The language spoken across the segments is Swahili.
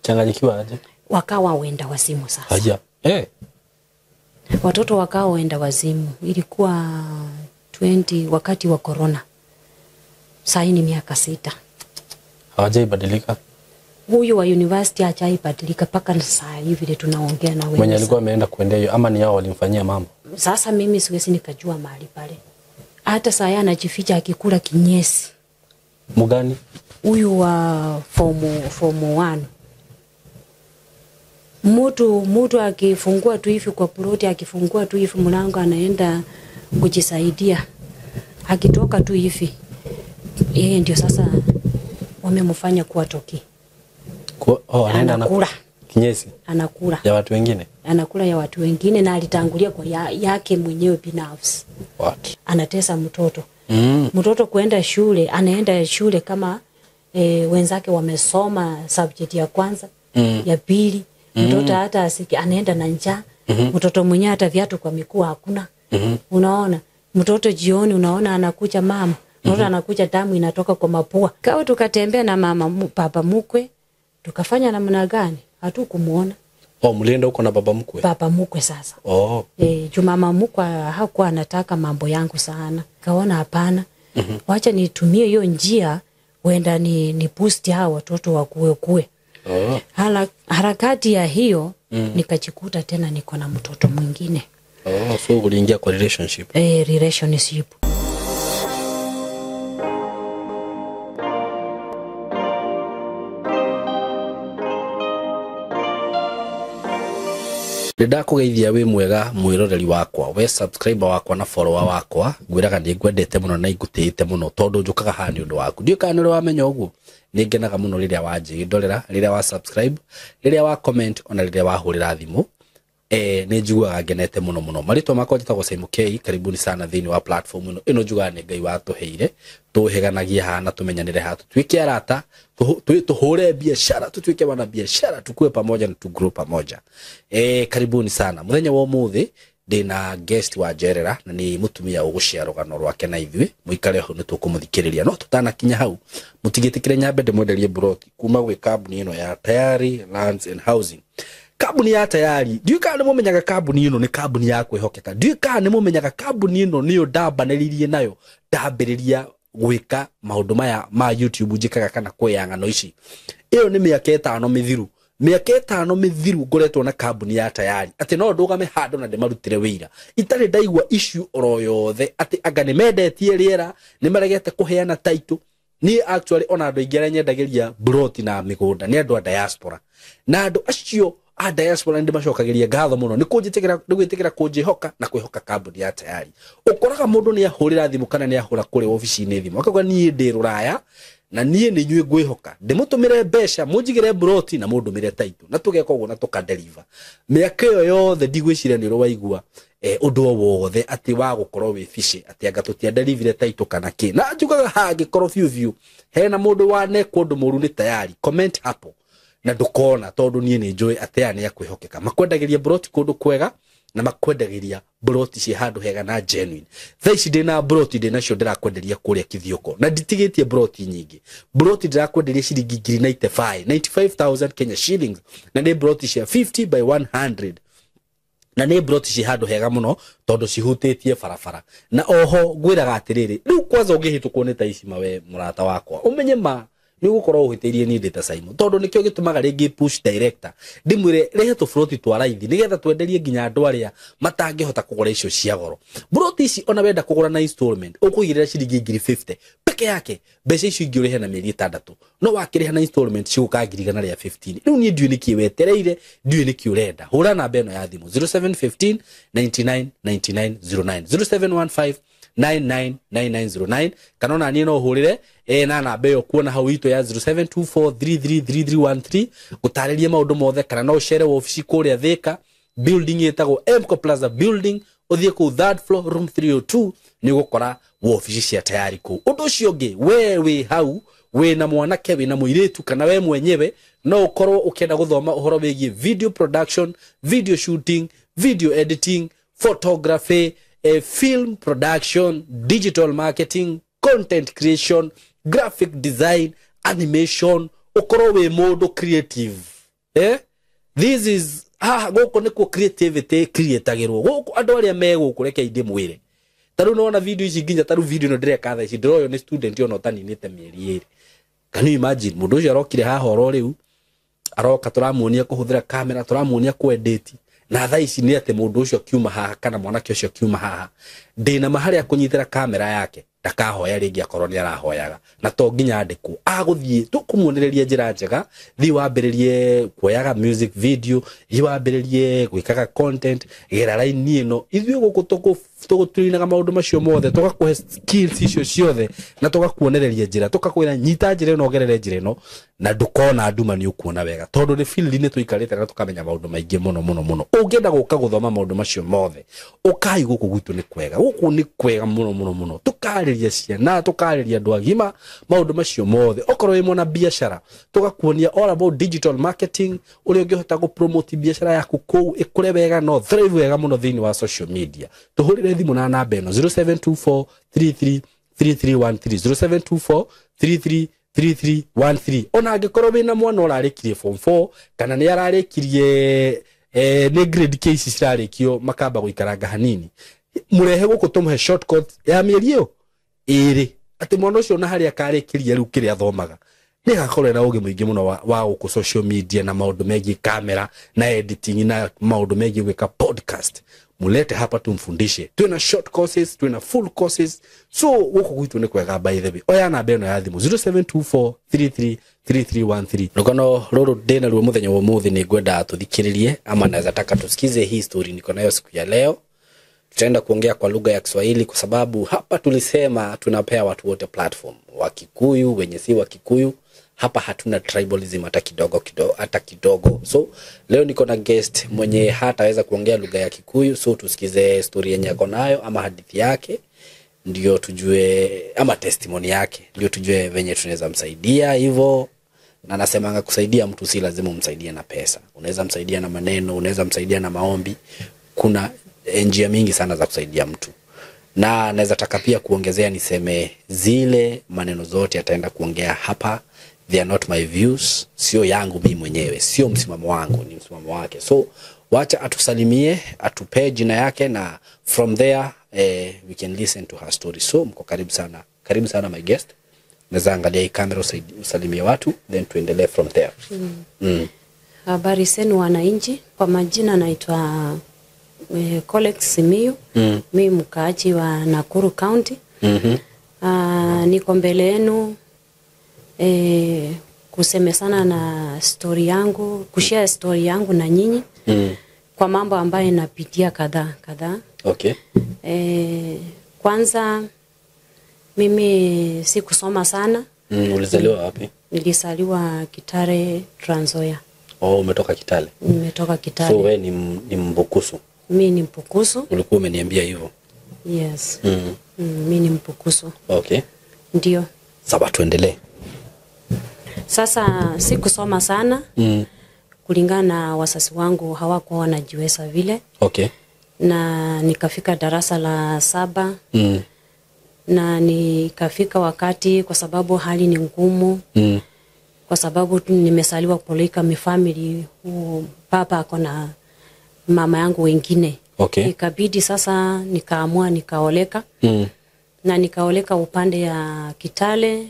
Changanyikiwa aje? Wakawa wenda wazimu sasa. Haya. Watoto wakawa wenda wazimu. Ilikuwa 20 wakati wa corona. Sasa ni miaka 6. Hawajaibadilika. Huyu wa university hajaibadilika paka sasa hivi ile tunaongea na wewe. Mwenye alikuwa ameenda kuendea hiyo ama ni hao walimfanyia mambo. Sasa mimi siwezi nikajua mahali pale. Hata saa anajificha akikula kinyesi. Mugani? Huyu wa form 1. Mtu akifungua tu hivi kwa ploti, akifungua tu hivi mlango anaenda kujisaidia. Akitoka tu hivi. Yeye ndio sasa wamemfanya kuwa toki. Anaenda anakula kinyesi. Anakula ya watu wengine. Anakula ya watu wengine na alitangulia kwa yake mwenyewe binafsi. What? Anatesa mtoto. Mtoto kuenda shule, anaenda shule kama wenzake wamesoma subject ya kwanza, ya pili. Mtoto hata anaenda na njaa. Mtoto mwenyewe hata viatu kwa miguu hakuna. Unaona? Mtoto jioni unaona anakuja mama. Mtoto anakuja damu inatoka kwa mapua. Kao tukatembea na baba mkwe. Tukafanya namna gani? Hatukumuona. Mlienda huko na baba mkwe? Baba mkwe sasa. Mama mkwe hakuwa anataka mambo yangu sana. Kaona hapana. Wacha nitumie hiyo njia wenda ni boost hao watoto wakue. Harakati ya hiyo nikajikuta tena niko na mtoto mwingine. So uliingia kwa relationship? Relationship. Ndakugeithia wi mwega mwiroreri wakwa, we subscriber wakwa na follower wakwa, ngwiraga ni ngwendete muno na ingutite muno tondu njukaga hani undu waku. Ndio kana ro wamenya uguo. Ningenaga muno riria wanjigindorera, riria wa subscribe, riria wa comment ona riria wa hurira thimu. Ni njiguaga ngenete muno. Maritwa makwa njitagwo Simon K, karibuni sana thini wa platform ino njugaga ni Ngai watuheire, tuheganagia hana tumenyanire ha tutuike arata, tuhure biashara, tutuike wana biashara, tukue pamoja na tugrow pamoja. Karibuni sana. Muthenya wa umuthi ndina guest wa Jerera na ni mutumia ugucia rugano rwake na ithui muikare ho ni tukumuthikiriria no tutana kinya hau mutigitikire nyambe ndimwenderie broti kuma gwe kambuni ino ya Tayari Lands and Housing. Kambuni ya Tayari, ndiyo kana mumenyaga kambuni ino ni kambuni ya kwihokeka. Ndiyo kana mumenyaga kambuni ino niyo ndambaniririe nayo ndambiriria gwika maundu maya ma YouTube njikaga kana kweyangano ici. Iyo ni miaka 5 mithiru. Miaka 5 mithiru ngoretwo na kambuni ya Tayari. Ati no ndugame hando na ndemarutire wira. Itari ndaigwa issue oro yothe ati anga ni mendetie riera ni maregete kuheana title. Ni actually ona andu ingera nyendagiria broti na migunda ni andu a diaspora. Na andu acio a diaspora ndi macokagiria ngatho muno ni gwitikira kunjihoka na kwihoka kambuni ya Tayari. Ukoraga mundu ni ahurira thimu kana ni ahura kuri office-ini thimu akauga nie ndi ruraya na nie ni nyue ngwihoka ndimutumire besha munjigire broti na mundumire title na tugeka uguo na tukadeliver. Miaka iyo yothe ndigwiciria ni ro waigua undu wothe ati wa gukorwo wi fishi ati anga tutia deliver title kana ki na njugaga hangi korwo view hena mundu wane kundu muru ni Tayari comment hapo na ndukona tondu nie ni njui ati ani akwihokeka makwendagiria broti kundu kwega na makwendagiria broti ci handu hega na genuine. Thaici ndina broti ndina cio ndirakwenderia kuria Kithioko na nditigitie broti nyingi. Broti ndirakwenderia ciringi 95,000 Kenya shillings na ni broti cia 50 by 100 na ni broti ci handu hega muno tondu cihutitie barabara. Na oho ngwiraga atiriri riu kwanza ungihitukwo ni taici mawe murata wakwa umenye ma ni gukorwo uhitirie ni ndeta Simon tondu nikio gitumaga ringi push director ndimwire rehe tu froti twa raithi nigetha twenderie nginya andu aria matangihota kugura icio cia goro. Broti ici ona wenda kugura na installment ukugirira ciringi 50 peke yake mbeca icio ingi urihe na mieri 6 no wakiriha na installment ciguka ngiriga na ria 15. Riu ni ndiu niki wetereire ndiu niki urenda hura namba eno ya thimu 0715 99 99 09 0715 999909 kanona ni no hurire na namba yo kuona hau ito ya 0724333313 gutariria maundu mothe kana no share office kuria Thika building yetagwo Mco Plaza building uthie ku third floor room 302 ni gukora office cia Tayari ku undu cio ngi we hau we na mwanake we na muiretu kana we mwenyewe no ukorwo ukienda guthoma uhoro wigie video production, video shooting, video editing, photography, film production, digital marketing, content creation, graphic design, animation, ukorwo we mundu creative This is goko niko creativity creatagirwo goko andu aria megũkũ reke inde mwire taru no na video ici nginya taru video no ndireka tha ici ndiroyo ni student yo no taninite mieri iri. Can you imagine mundu ucio arokire haha oro riu aroka turamuonia kuhuthira kamera turamuonia ku edit na tha ici ni ate mundu ucio kiuma haha kana mwanake ucio kiuma haha ndina mahali ya kunyitira kamera yake ndakahoya ringi akorwo ni arahoyaga na to nginya andikwo aguthie tukumuonereria njira njega thi wambiririe kuoyaga music video thi wambiririe gwikaga content gera line ino ithuĩ gũkũ tũgũturinaga maũndũ macio mothe tugakuhe skills icio ciothe na tugakuonereria njira tukakwira nyita njira ino gerere njira ino na ndukona nduma ni ukuona wega tondu ni field ni tuikarite na tukamenya maũndũ maingĩ muno ũngĩenda gũka gũthoma maũndũ macio mothe ukai gũkũ gwitũ ni kwega gũkũ ni kwega muno tukariria ciana tukariria andũ agima maũndũ macio mothe okorwo wĩ mwana biashara tugakuonia all about digital marketing ũrĩa ũngĩhota gũpromote biashara yaku kũu ikũre wega no thrive wega muno thĩinĩ wa social media tuhurire thimu na namba ino 0724333313 0724333313 ona angĩkorwo wĩna mwana ũrarĩkirie form 4 kana nĩ ararĩkirie ni grade cases cirarĩkio makamba gũikaranga hanini murehe gũkũ tũmũhe shortcut ya mĩeri ĩyo ĩrĩ atĩ mwana ũcio na harĩa akarĩkirie rĩu kĩrĩa athomaga ni gakorwo na ũgĩ mũingĩ mũno wa gũkũ social media na maũndũ megiĩ kamera na editing na maũndũ megiĩ gwĩka podcast mulete hapa tumfundishe twina short courses twina full courses so gũkũ gwitũ nĩ kwega by the way oya namba ĩno ya thimũ 0724333313 rũgano rũrũ ndĩna ruo mũthenya wa ũmũthĩ nĩ ngwenda tũthikĩrĩrie ama naweza taka tusikize hii story niko nayo siku ya leo. Tutaenda kuongea kwa lugha ya Kiswahili kwa sababu hapa tulisema tunapea watu wote platform, wa Kikuyu wenye si wa Kikuyu. Hapa hatuna tribalism hata kidogo. So leo niko na guest mwenye hataweza kuongea lugha ya Kikuyu, so tusikize story yenye ako nayo ama hadithi yake ndio tujue, ama testimony yake ndio tujue venye tunaweza msaidia hivyo. Na nasemanga kusaidia mtu si lazima umsaidie na pesa. Unaweza msaidia na maneno, unaweza msaidia na maombi. Kuna njia mingi sana za kusaidia mtu. Na naweza taka pia kuongezea niseme zile maneno zote ataenda kuongea hapa, they are not my views, sio yangu mimi mwenyewe, sio msimamo wangu, ni msimamo wake. So wacha atusalimie, atupe jina yake na from there we can listen to her story. So mko karibu sana my guest. Naweza angalia hii kamera usalimie watu then tuendelee from there. Habari zenu wananchi, kwa majina naitwa Colex Simiyu. Mimi mkaaji wa Nakuru County. Niko mbele yenu kusemesana na story yangu, kushare story yangu na nyinyi kwa mambo ambayo napitia kadhaa. Okay. Kwanza mimi sikusoma sana. Ulizaliwa wapi? Nilizaliwa Kitale, Trans Nzoia. Oh, umetoka Kitale? Nimetoka Kitale. So wewe ni Mbukusu? Mimi ni Mbukusu. Ulikuwa umeniambia hivyo? Yes. Mimi ni Mbukusu. Okay. Ndio. Sawa, tuendelee. Sasa sikusoma sana. Kulingana na wazazi wangu hawakuwa wanajiweza vile. Okay. Na nikafika darasa la 7. Na nikafika wakati kwa sababu hali ni ngumu. Kwa sababu nimesaliwa kutoka family, baba ako na mama yangu wengine. Okay. Ikabidi sasa nikaamua nikaoleka. Na nikaoleka upande ya Kitale,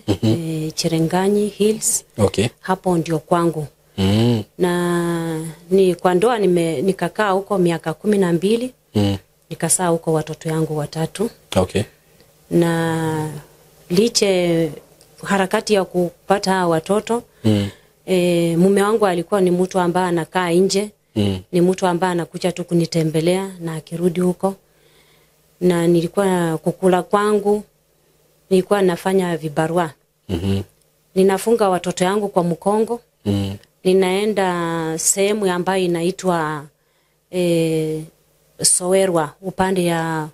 Cherangani Hills. Okay. Hapo ndio kwangu. Na ni kwa ndoa nikakaa huko miaka 12. Nikasaa huko watoto yangu 3. Okay. Na liche harakati ya kupata watoto, mume wangu alikuwa ni mtu ambaye anakaa nje. Ni mtu ambaye anakuja tu kunitembelea na akirudi huko. Na nilikuwa kukula kwangu, nilikuwa nafanya vibarua. Ninafunga watoto yangu kwa mkongo. Ninaenda sehemu ambayo inaitwa Sowerwa, upande ya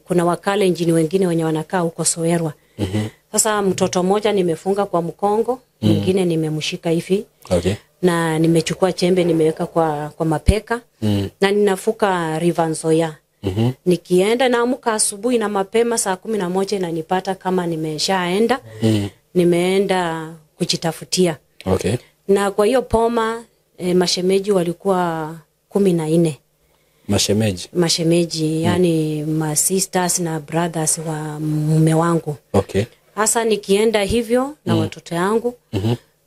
kuna wakale njini wengine wenye wanakaa huko Sowerwa. Sasa mtoto mmoja nimefunga kwa mkongo, mwingine nimemshika hivi. Okay. Na nimechukua chembe nimeweka kwa mapeka. Na ninafuka River Nzoia. Nikienda naamka asubuhi na mapema saa 11 na nipata kama nimeshaenda. Nimeenda kujitafutia. Okay. Na kwa hiyo boma mashemeji walikuwa 14. Mashemeji yani ma sisters na brothers wa mume wangu. Okay. Hasa nikienda hivyo na watoto yangu,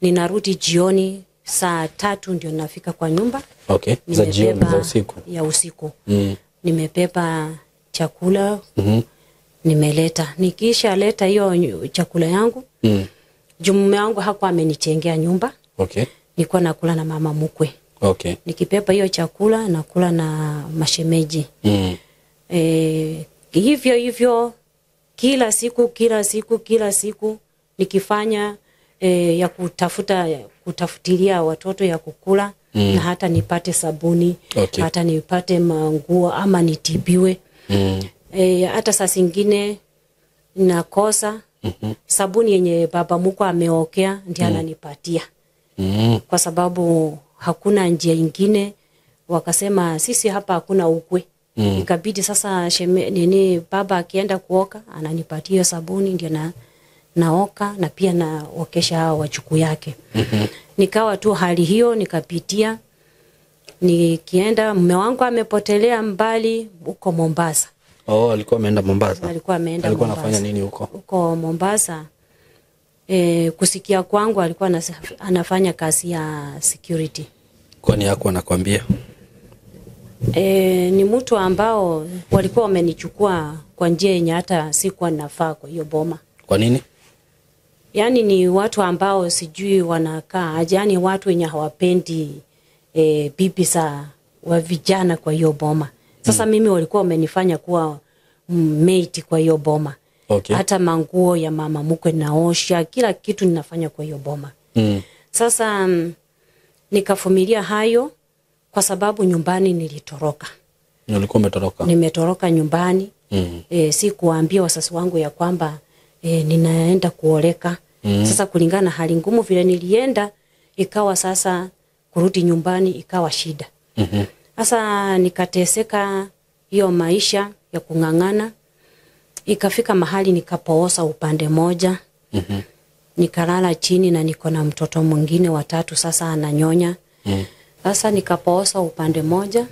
ninarudi jioni saa 3 ndio nafika kwa nyumba. Okay. Za jioni za usiku. Ya usiku. Nimepepa chakula. Nimeleta. Nikisha leta hiyo chakula yangu. Mume wangu hakuwa amenichengea nyumba. Okay. Nilikuwa nakula na mama mkwe. Okay. Nikipepa hiyo chakula nakula na mashemeji. Hivyo kila siku nikifanya ya kutafutilia watoto ya kukula na hata nipate sabuni, okay. hata nipate manguo ama nitibiwe. Hata saa zingine nakosa sabuni yenye baba mkwe ameokea ndiye ananipatia. Kwa sababu hakuna njia ingine, wakasema sisi hapa hakuna ukwe. Ikabidi sasa baba akienda kuoka ananipatia sabuni ndio naoka na pia naokesha hao wajukuu yake. Nikawa tu hali hiyo nikapitia. Nikienda mume wangu amepotelea mbali huko Mombasa. Alikuwa ameenda Mombasa. Alikuwa anafanya nini huko? Huko Mombasa. Kusikia kwangu alikuwa anafanya kazi ya security. Kwani hakuwa anakuambia? Ni mtu ambao walikuwa wamenichukua kwa njia yenye hata sikuwa nafaa kwa hiyo boma. Kwa nini? Yani ni watu ambao sijui wanakaa, yani watu wenye hawapendi bibi za wa vijana kwa hiyo boma. Sasa mimi walikuwa wamenifanya kuwa mate kwa hiyo boma. Okay. Hata manguo ya mama mkwe naosha, kila kitu ninafanya kwa hiyo boma. Sasa nikavumilia hayo kwa sababu nyumbani nilitoroka. Ulikuwa umetoroka? Nimetoroka nyumbani. Si kuambia wazazi wangu ya kwamba ninaenda kuoleka. Sasa kulingana na hali ngumu vile nilienda, ikawa sasa kurudi nyumbani ikawa shida. Sasa nikateseka hiyo maisha ya kungangana. Ikafika mahali nikapooza upande moja. Nikalala chini na niko na mtoto mwingine wa 3 sasa ananyonya. Sasa nikapooza upande moja.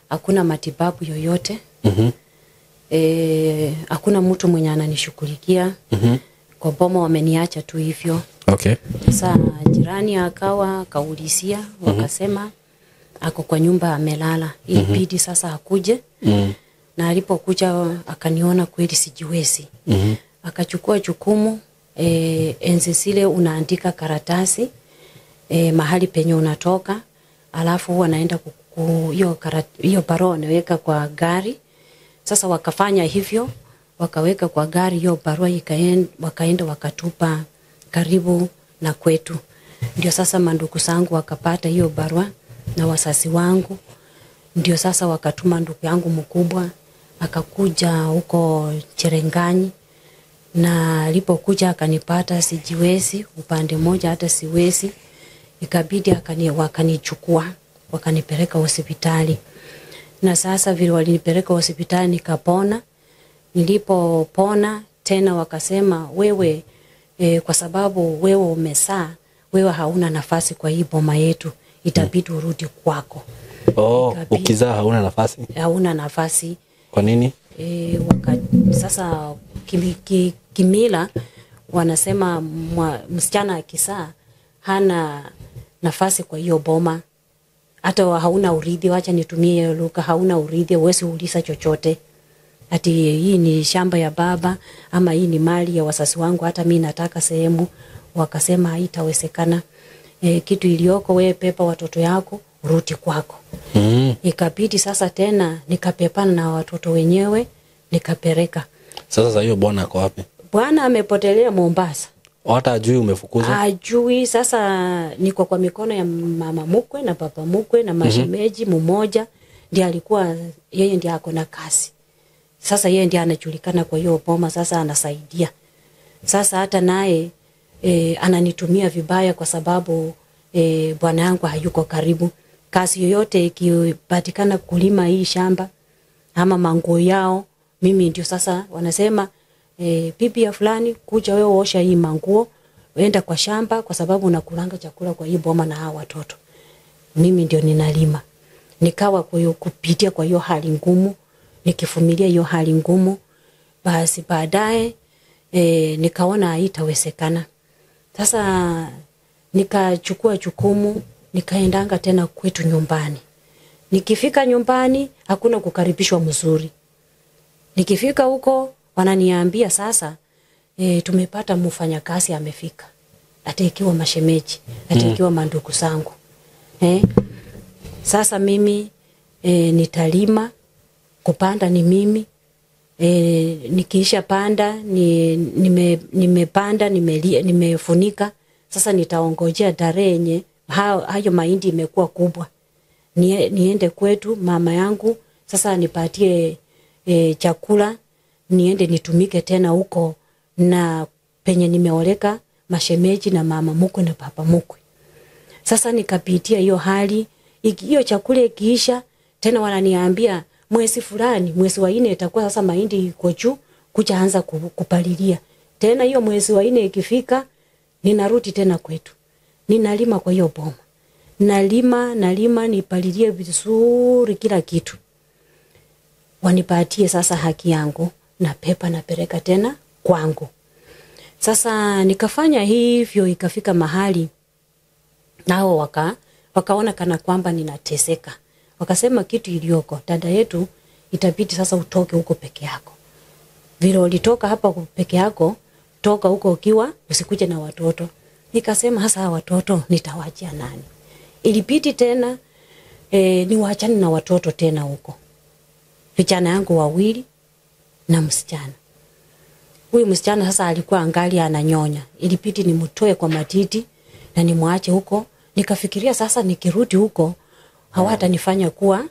Hakuna matibabu yoyote. Hakuna mtu mwenye ananishughulikia. Kwa boma wameniacha tu hivyo. Okay. Sasa jirani akaulizia, wakasema ako kwa nyumba amelala. Ilibidi sasa akuje. Na alipokuja akaniona kweli sijiwezi. Akachukua jukumu, enzi zile unaandika karatasi mahali penye unatoka, alafu wanaenda hiyo barua naweka kwa gari. Sasa wakafanya hivyo, wakaweka kwa gari hiyo barua, wakaenda wakatupa karibu na kwetu. Ndio sasa mandugu zangu wakapata hiyo barua na wazazi wangu. Ndio sasa wakatuma ndugu yangu mkubwa akakuja huko Cherengani, na alipokuja akanipata sijiwezi upande moja, hata siwezi. Ikabidi wakanichukua wakanipeleka hospitali. Na sasa vile walinipeleka hospitali nikapona. Nilipopona tena wakasema wewe kwa sababu wewe umezaa, wewe hauna nafasi kwa hii boma yetu, itabidi urudi kwako. Ukizaa hauna nafasi? Hauna nafasi. Kwa nini? Sasa kimila wanasema msichana akizaa hana nafasi kwa hiyo boma. Hata hauna urithi, wacha nitumie lugha, hauna urithi, huwezi uliza chochote. Ati hii ni shamba ya baba ama hii ni mali ya wazazi wangu, hata mimi nataka sehemu. Wakasema haitawezekana. Kitu iliyoko wewe pepa watoto yako urudi kwako. Ikabidi sasa tena nikapepana na watoto wenyewe nikapeleka. Sasa hiyo bwana ako wapi? Bwana amepotelea Mombasa. Hata ajui umefukuzwa? Ajui. Sasa niko kwa mikono ya mama mkwe na baba mkwe na mashemeji mmoja ndiye alikuwa yeye ndiye ako na kazi. Sasa yeye ndiye anajulikana kwa hiyo boma, sasa anasaidia. Sasa hata naye ananitumia vibaya kwa sababu bwana yangu hayuko karibu. Kazi yoyote ikipatikana kulima hii shamba ama manguo yao, mimi ndio sasa wanasema bibi ya fulani kuja wewe osha hii manguo enda kwa shamba kwa sababu unakulanga chakula kwa hii boma na hawa watoto. Mimi ndio ninalima. Nikawa kupitia kwa hiyo hali ngumu, nikivumilia hiyo hali ngumu. Basi baadaye nikaona haitawezekana. Sasa nikachukua jukumu, nikaendanga tena kwetu nyumbani. Nikifika nyumbani hakuna kukaribishwa mzuri. Nikifika huko wananiambia sasa tumepata mfanyakazi amefika. Ataikiwa mashemeji, ataikiwa mandugu zangu. Sasa mimi nitalima, kupanda ni mimi. Nikiisha panda nimepanda, nimefunika. Sasa nitaongojea tarehe yenye hayo mahindi imekuwa kubwa. Niende kwetu mama yangu sasa nipatie chakula, niende nitumike tena huko na penye nimeoleka mashemeji na mama mkwe na papa mkwe. Sasa nikapitia hiyo hali, hiyo chakula ikiisha tena wananiambia mwezi fulani, mwezi wa 4 itakuwa sasa mahindi iko juu, kuja anza kupalilia. Tena hiyo mwezi wa 4 ikifika ninarudi tena kwetu. Ninalima kwa hiyo boma. Nalima nipalilie vizuri kila kitu. Wanipatie sasa haki yangu na pepa napeleka tena kwangu. Sasa nikafanya hivyo ikafika mahali nao wakaona kana kwamba ninateseka. Wakasema kitu iliyoko, dada yetu itabidi sasa utoke huko peke yako. Vile ulitoka hapa peke yako, toka huko ukiwa usikuje na watoto. Nikasema hasa watoto nitawachia nani? Ilibidi tena niwaachane na watoto tena huko. Vijana yangu 2 na msichana. Huyu msichana sasa alikuwa angali ananyonya. Ilibidi nimtoe kwa matiti na nimwache huko. Nikafikiria sasa nikirudi huko hawatanifanya kuwa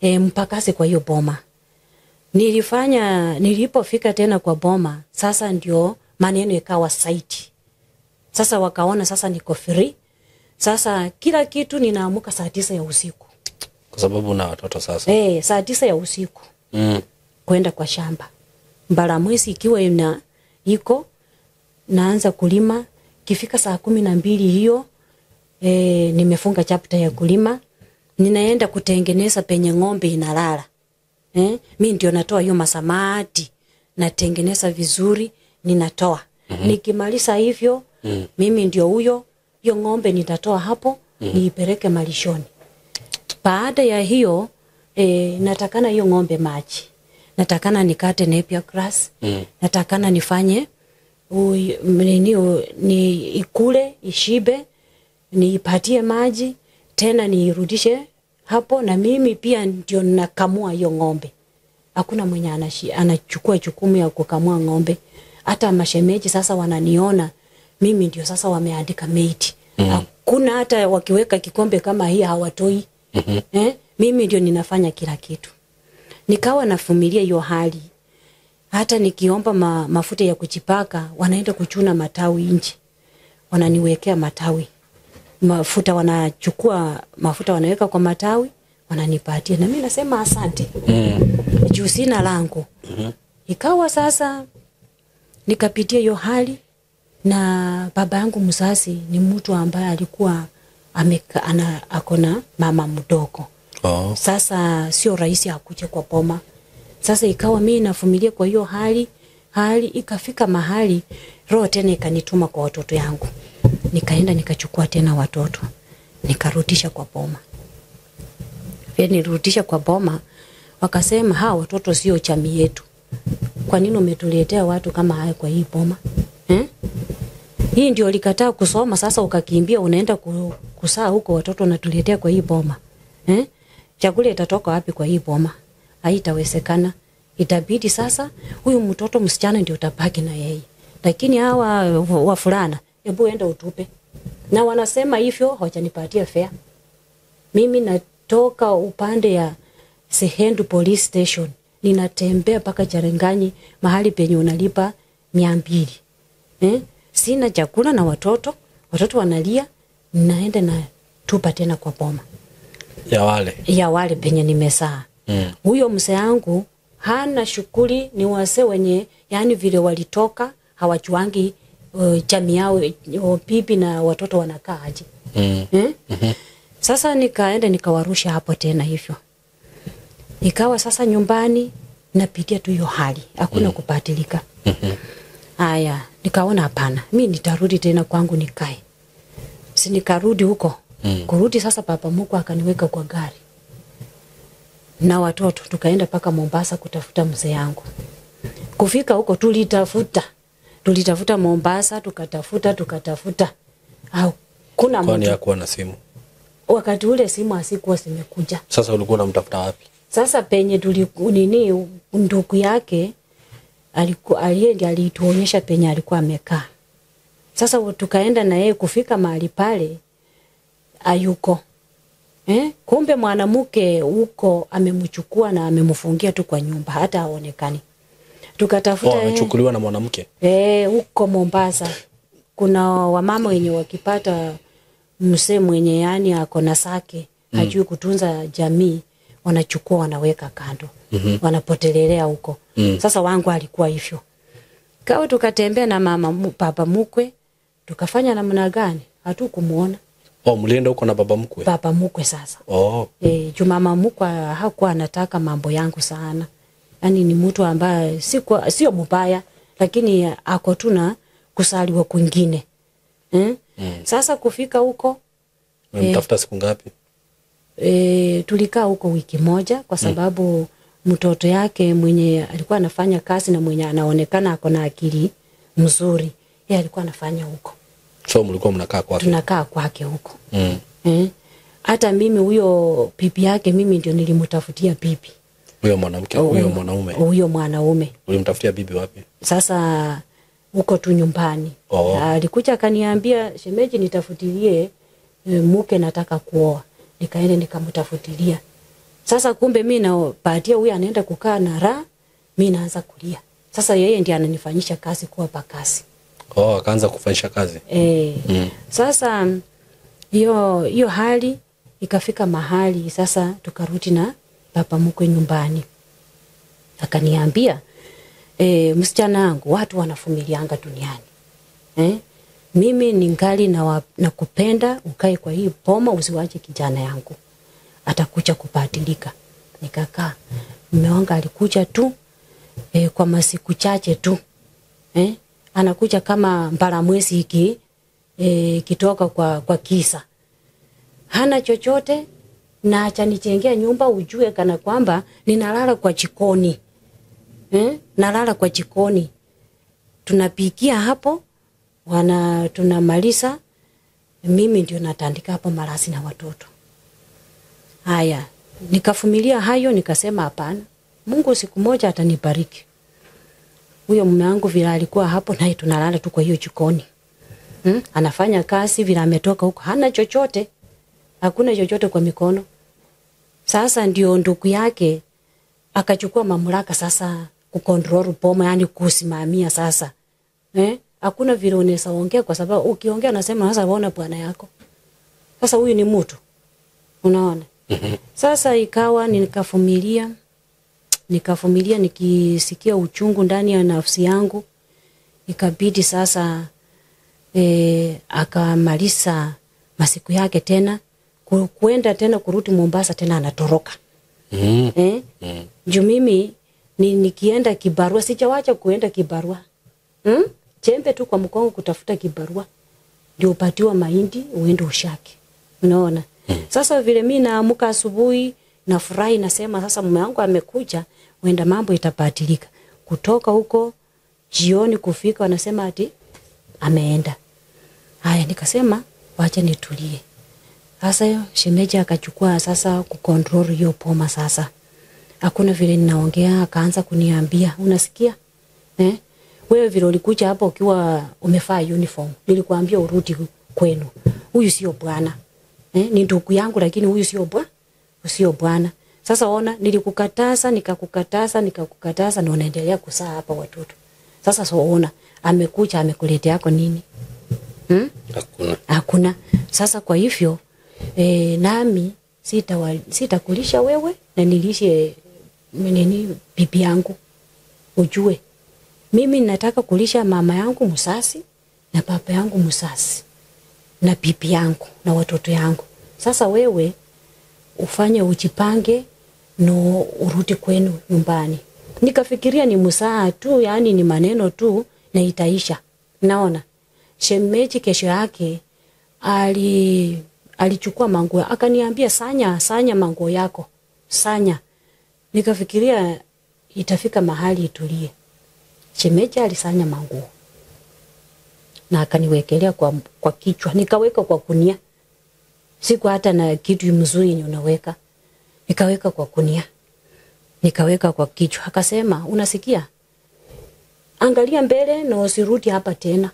mpakasi kwa hiyo boma. Nilipofika tena kwa boma, sasa ndio maneno ikawa saiti. Sasa wakaona sasa niko free. Sasa kila kitu ninaamuka saa 9 ya usiku. Kwa sababu na watoto sasa. Saa 9 ya usiku. Kwenda kwa shamba. Mbaramwezi ikiwa iko naanza kulima. Kifika saa 12 hiyo nimefunga chapter ya kulima. Ninaenda kutengeneza penye ng'ombe inalala. Mimi ndio natoa hiyo masamati, natengeneza vizuri, ninatoa. Nikimaliza hivyo, mimi ndio hiyo ng'ombe nitatoa hapo, niipeleke malishoni. Baada ya hiyo, natakana hiyo ng'ombe maji. Natakana nikate napier grass, natakana nifanye ni ikule, ishibe, niipatie maji, tena niirudishe hapo na mimi pia ndio nakamua hiyo ng'ombe. Hakuna mwenye anachukua jukumu ya kukamua ng'ombe. Hata mashemeji sasa wananiona mimi ndio sasa wameandika maid. Hakuna hata wakiweka kikombe kama hii hawatoi. Mimi ndio ninafanya kila kitu. Nikawa navumilia hiyo hali. Hata nikiomba mafuta ya kujipaka, wanaenda kuchuna matawi nje. Wananiwekea matawi. Mafuta wanachukua mafuta wanaweka kwa matawi, wananipatia. Na mimi nasema asante. Juu sina langu. Ikawa sasa nikapitia hiyo hali na baba yangu mzazi ni mtu ambaye alikuwa akona mama mdogo. Sasa sio rahisi akuje kwa boma. Sasa ikawa mimi navumilia kwa hiyo hali ikafika mahali roho tena ikanituma kwa watoto yangu. Nikaenda nikachukua tena watoto. Nikarudisha kwa boma. Vile nirudisha kwa boma, wakasema hawa watoto sio jamii yetu. Kwa nini umetuletea watu kama haya kwa hii boma? Hii ndio likataa kusoma sasa ukakimbia unaenda kusaa huko watoto unatuletea kwa hii boma. Chakula itatoka wapi kwa hii boma? Haitawezekana. Itabidi sasa huyu mtoto msichana ndio utabaki na yeye. Lakini hawa wafulana hebu enda utupe. Na wanasema hivyo hawajanipatia fare. Mimi natoka upande ya Sehendu Police Station. Ninatembea paka Charenganyi mahali penye unalipa 200. Sina chakula na watoto wanalia, naenda na tupa tena kwa boma. Ya wale penye nimesaa. Huyo mzee yangu hana shughuli, ni wase wenye yani vile walitoka hawajuangi jamii yao, bibi na watoto wanakaa aje. Sasa nikaenda nikawarusha hapo tena hivyo. Nikawa sasa nyumbani napitia tu hiyo hali, hakuna kubadilika. Haya, nikaona hapana, mimi nitarudi tena kwangu nikae. Si nikarudi huko. Kurudi sasa baba mkwe akaniweka kwa gari na watoto, tukaenda paka Mombasa kutafuta mzee yangu. Kufika huko tulitafuta Mombasa, tukatafuta. Au kuna mtu. Kwani hakuwa na simu? Wakati ule simu hasikuwa zimekuja. Sasa ulikuwa unamtafuta wapi? Sasa penye nini ndugu yake alituonyesha penye alikuwa amekaa. Sasa tukaenda na yeye, kufika mahali pale ayuko. Kumbe mwanamke huko amemchukua na amemfungia tu kwa nyumba, hata haonekani. Tukatafuta amechukuliwa na mwanamke. Huko Mombasa. Kuna wamama wenye wakipata msee mwenye yani ako na sake, hajui kutunza jamii, wanachukua wanaweka kando. Wanapotelelea huko. Sasa wangu alikuwa hivyo. Kao tukatembea na baba mkwe, tukafanya namna gani? Hatukumuona. Mlienda huko na baba mkwe? Baba mkwe sasa. Mama mkwe hakuwa anataka mambo yangu sana. Yaani ni mtu ambaye sio mbaya, lakini ako tu na kusaliwa kwingine. Sasa kufika huko mtafuta siku ngapi? Tulikaa huko wiki moja kwa sababu mtoto yake mwenye alikuwa anafanya kazi na mwenye anaonekana ako na akili mzuri, yeye alikuwa anafanya huko. So mlikuwa mnakaa kwake? Tunakaa kwake huko. Hata mimi huyo bibi yake mimi ndio nilimtafutia bibi. Huyo mwanamke, huyo mwanaume. Huyo mwanaume. Ulimtafutia bibi wapi? Sasa huko tu nyumbani. Alikuja akaniambia, shemeji nitafutilie mke nataka kuoa. Nikaenda nikamtafutilia. Sasa kumbe mimi na bahatia huyu anaenda kukaa na raha, mimi naanza kulia. Sasa yeye ndiye ananifanyisha kazi kuwa pakasi. Akaanza kufanyisha kazi. Sasa hiyo hali ikafika mahali sasa tukarudi na baba mkwe nyumbani. Akaniambia, msichana wangu, watu wanavumilianga duniani. Mimi ningali na kupenda ukae kwa hii boma, usiwache kijana yangu. Atakuja kubadilika. Nikakaa. Mume wangu alikuja tu kwa masiku chache tu. Anakuja kama mbaramwezi hiki kitoka kwa kisa. Hana chochote na acha nijengea nyumba, ujue kana kwamba ninalala kwa jikoni. Nalala kwa jikoni. Tunapikia hapo, tunamaliza, mimi ndio natandika hapo malasi na watoto. Haya, nikavumilia hayo, nikasema hapana, Mungu siku moja atanibariki. Huyo mume wangu vile alikuwa hapo, naye tunalala tu kwa hiyo jikoni. Anafanya kazi vile ametoka huko, hana chochote. Hakuna chochote kwa mikono. Sasa ndio ndugu yake akachukua mamlaka sasa kukontrol boma, yani kusimamia sasa. Hakuna vile unaweza ongea, kwa sababu ukiongea anasema sasa waona bwana yako. Sasa huyu ni mtu. Unaona? Sasa ikawa nikavumilia nikisikia uchungu ndani ya nafsi yangu. Ikabidi sasa akamaliza masiku yake tena kuenda tena kurudi Mombasa tena anatoroka. Juu mimi nikienda kibarua, sijawacha kuenda kibarua. Chembe tu kwa mkongo kutafuta kibarua. Ndio upatiwa mahindi uende ushake. Unaona? Sasa vile mimi naamka asubuhi na furahi, nasema sasa mume wangu amekuja, uenda mambo itabadilika. Kutoka huko jioni kufika wanasema ati ameenda. Haya, nikasema wacha nitulie. Sasa shemeji akachukua sasa kukontrol hiyo poma sasa. Hakuna vile ninaongea, akaanza kuniambia, unasikia? Wewe vile ulikuja hapo ukiwa umevaa uniform, nilikwambia urudi kwenu. Huyu sio bwana. Ni ndugu yangu lakini huyu sio bwana. Sasa ona, nilikukataza, nikakukataza na unaendelea kuzaa hapa watoto. Sasa ona, amekuja amekuletea yako nini? Hakuna. Sasa kwa hivyo nami sitakulisha wewe na nilishe bibi yangu. Ujue mimi nataka kulisha mama yangu msasi na baba yangu msasi na bibi yangu na watoto yangu. Sasa wewe ufanye ujipange no urudi kwenu nyumbani. Nikafikiria ni msaa tu, yani ni maneno tu na itaisha. Naona shemeji kesho yake alichukua manguo, akaniambia sanya manguo yako, sanya. Nikafikiria itafika mahali itulie. Shemeji alisanya manguo na akaniwekelea kwa kichwa, nikaweka kwa kunia. Siku hata na kitu mzuri yenye unaweka. Nikaweka kwa kunia, nikaweka kwa kichwa. Akasema, unasikia? Angalia mbele na usirudi hapa tena.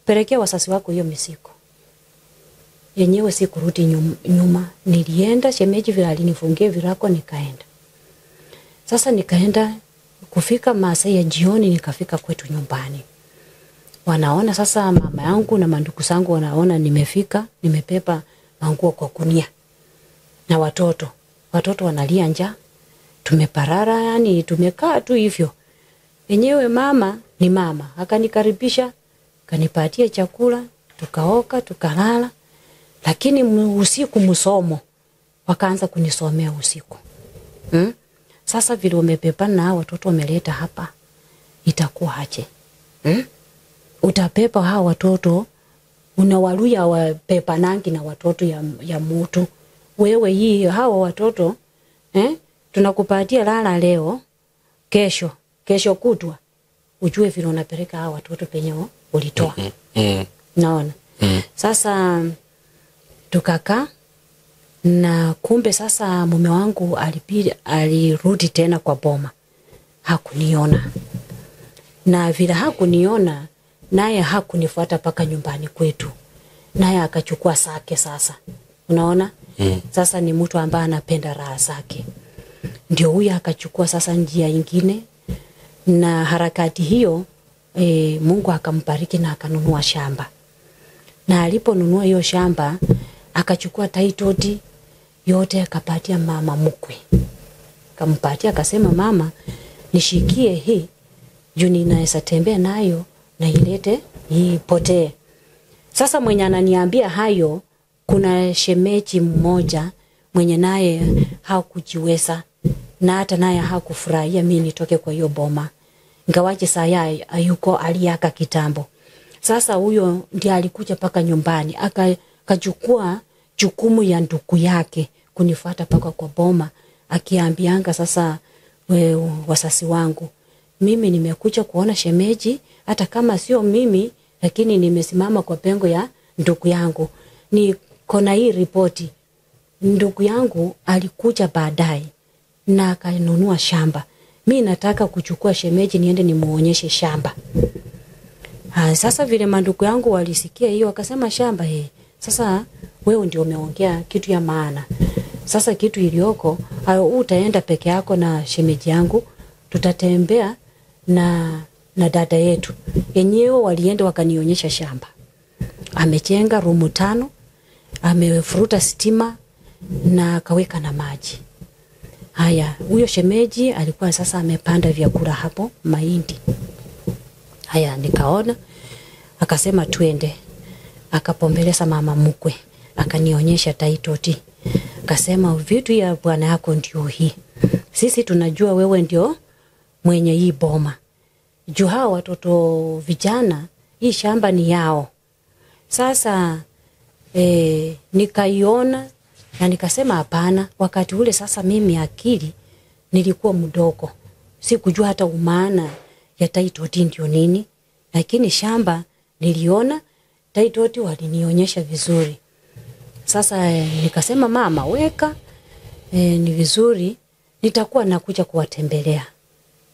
Pelekea wasasi wako hiyo misiko. Yenyewe si kurudi nyuma. Nilienda, shemeji vile alinifungia virako, nikaenda. Sasa nikaenda, kufika masaa ya jioni nikafika kwetu nyumbani. Wanaona sasa mama yangu na mandugu zangu wanaona nimefika, nimepepa manguo kwa kunia. Na watoto wanalia njaa. Tumeparara, yani tumekaa tu hivyo. Wenyewe mama ni mama, akanikaribisha, kanipatia chakula, tukaoka, tukalala. Lakini usiku msomo wakaanza kunisomea usiku. Sasa vile wamepepana na watoto wameleta hapa, itakuwa aje? Utapepa hawa watoto, unawaluya wapepa nangi na watoto ya mtu. Wewe hii hawa watoto tunakupatia lala leo, kesho kutwa ujue vile unapeleka hawa watoto penye ulitoa. Naona. Sasa tukakaa na kumbe sasa mume wangu alirudi tena kwa boma. Hakuniona. Na vile hakuniona, naye hakunifuata paka nyumbani kwetu. Naye akachukua sake sasa. Unaona? Sasa ni mtu ambaye anapenda raha zake. Ndio huyu akachukua sasa njia nyingine, na harakati hiyo Mungu akambariki na akanunua shamba. Na aliponunua hiyo shamba akachukua title deed yote akapatia mama mkwe. Akampatia, akasema, mama nishikie hii juu ninaweza tembea nayo na ilete ipotee. Sasa mwenye ananiambia hayo, kuna shemeji mmoja mwenye naye hakujiweza na hata naye hakufurahia mimi nitoke kwa hiyo boma. Ingawaje saa hayuko, aliaka kitambo. Sasa huyo ndiye alikuja paka nyumbani, akachukua jukumu ya ndugu yake kunifuata paka kwa boma, akiambianga sasa wasasi wangu, mimi nimekuja kuona shemeji, hata kama sio mimi lakini nimesimama kwa pengo ya ndugu yangu. Niko na hii ripoti. Ndugu yangu alikuja baadaye na akanunua shamba. Mimi nataka kuchukua shemeji niende nimuonyeshe shamba. Sasa vile mandugu yangu walisikia hiyo akasema, shamba sasa wewe ndio umeongea kitu ya maana. Sasa kitu ilioko, utaenda peke yako na shemeji yangu, tutatembea na dada yetu. Yenyewe walienda wakanionyesha shamba. Amejenga rumu 5, amefuruta stima na kaweka na maji. Haya, huyo shemeji alikuwa sasa amepanda vyakula hapo, mahindi. Haya, nikaona, akasema twende. Akapombeleza mama mkwe, akanionyesha title deed. Akasema, vitu ya bwana yako ndio hii. Sisi tunajua wewe ndio mwenye hii boma. Juu hawa watoto vijana, hii shamba ni yao. Sasa nikaiona na nikasema hapana. Wakati ule sasa mimi akili nilikuwa mdogo, sikujua hata umaana ya title deed ndio nini, lakini shamba niliona, title deed walinionyesha vizuri. Sasa nikasema, mama weka, ni vizuri, nitakuwa nakuja kuwatembelea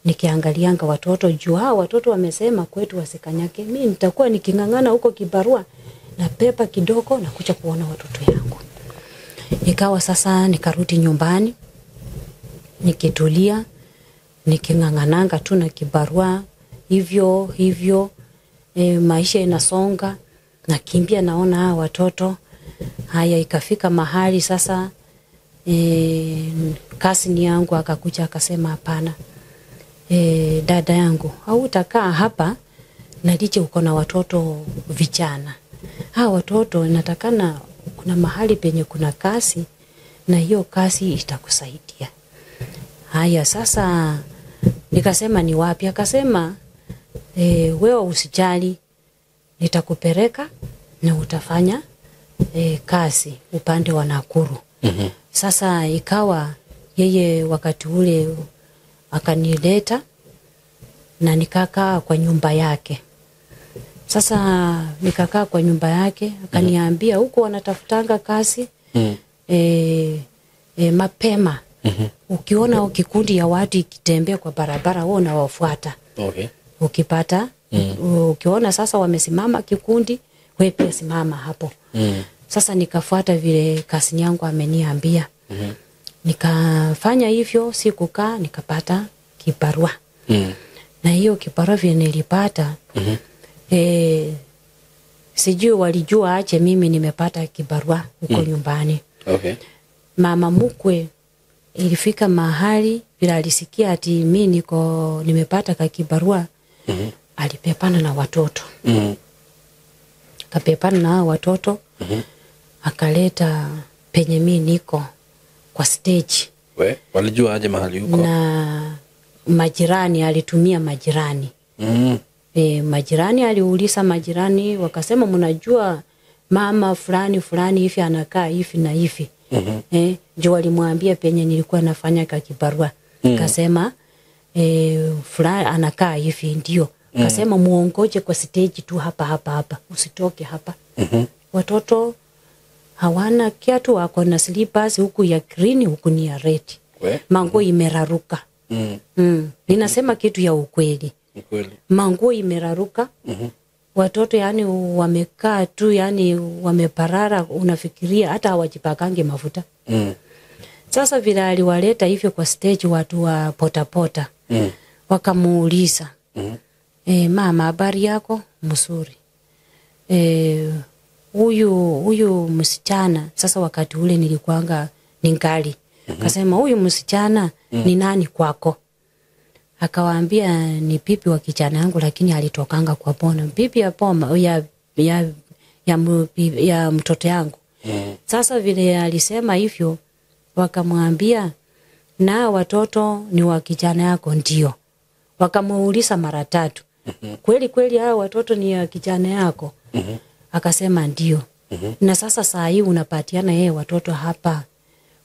nikiangalianga watoto. Juu hao watoto wamesema kwetu wasikanyake, mimi nitakuwa nikingangana huko kibarua na pepa kidogo na kuja kuona watoto yangu. Ikawa sasa nikarudi nyumbani, nikitulia, nikingangananga tu na kibarua hivyo maisha inasonga, nakimbia naona watoto. Haya, ikafika mahali sasa kasini yangu akakuja akasema, hapana, dada yangu, hautakaa hapa na licha uko na watoto vijana, watoto inatakana kuna mahali penye kuna kazi, na hiyo kazi itakusaidia. Haya, sasa nikasema ni wapi? Akasema wewe usijali, nitakupeleka na utafanya kazi upande wa Nakuru. Sasa ikawa yeye wakati ule akanileta na nikakaa kwa nyumba yake. Sasa nikakaa kwa nyumba yake, akaniambia huko wanatafutanga kazi mapema. Ukiona kikundi ya watu ikitembea kwa barabara, wewe unawafuata. Okay. Ukipata ukiona sasa wamesimama kikundi, wewe pia simama hapo. Sasa nikafuata vile kazi yangu ameniambia. Nikafanya hivyo, sikukaa, nikapata kibarua. Na hiyo kibarua vile nilipata, sijui walijua aje mimi nimepata kibarua huko nyumbani. Okay. Mama mkwe ilifika mahali bila alisikia ati mimi nimepata kibarua, alipepana na watoto. Kapepana na watoto, akaleta penye mimi niko kwa stage. Walijua aje mahali huko? Na majirani, alitumia majirani. Majirani aliuliza majirani, wakasema mnajua mama fulani fulani hivi anakaa hivi na hivi. Ndio walimwambia penye nilikuwa nafanya kibarua. Kasema fulani anakaa hivi, ndio. Kasema muongoje kwa stage tu hapa, usitoke hapa. Watoto hawana kiatu, wako na slippers, huku ya green, huku ni ya red. Manguo imeraruka. Ninasema kitu ya ukweli. Manguo imeraruka. Watoto yani wamekaa tu, yani wameparara, unafikiria hata hawajipakange mafuta. Sasa vile aliwaleta hivyo kwa stage watu wa potapota, wakamuuliza, mama habari yako? Mzuri. Huyu msichana, sasa wakati ule nilikuanga ningali. Kasema huyu msichana ni nani kwako? Akawaambia ni pipi wa kijana yangu, lakini alitokanga kwa bona. Pipi ya poma ya mtoto yangu. Sasa vile alisema hivyo, wakamwambia na watoto ni wa kijana yako? Ndio. Wakamuuliza mara 3. Kweli hao watoto ni ya kijana yako? Akasema ndio. Na sasa saa hii unapatiana yeye watoto hapa,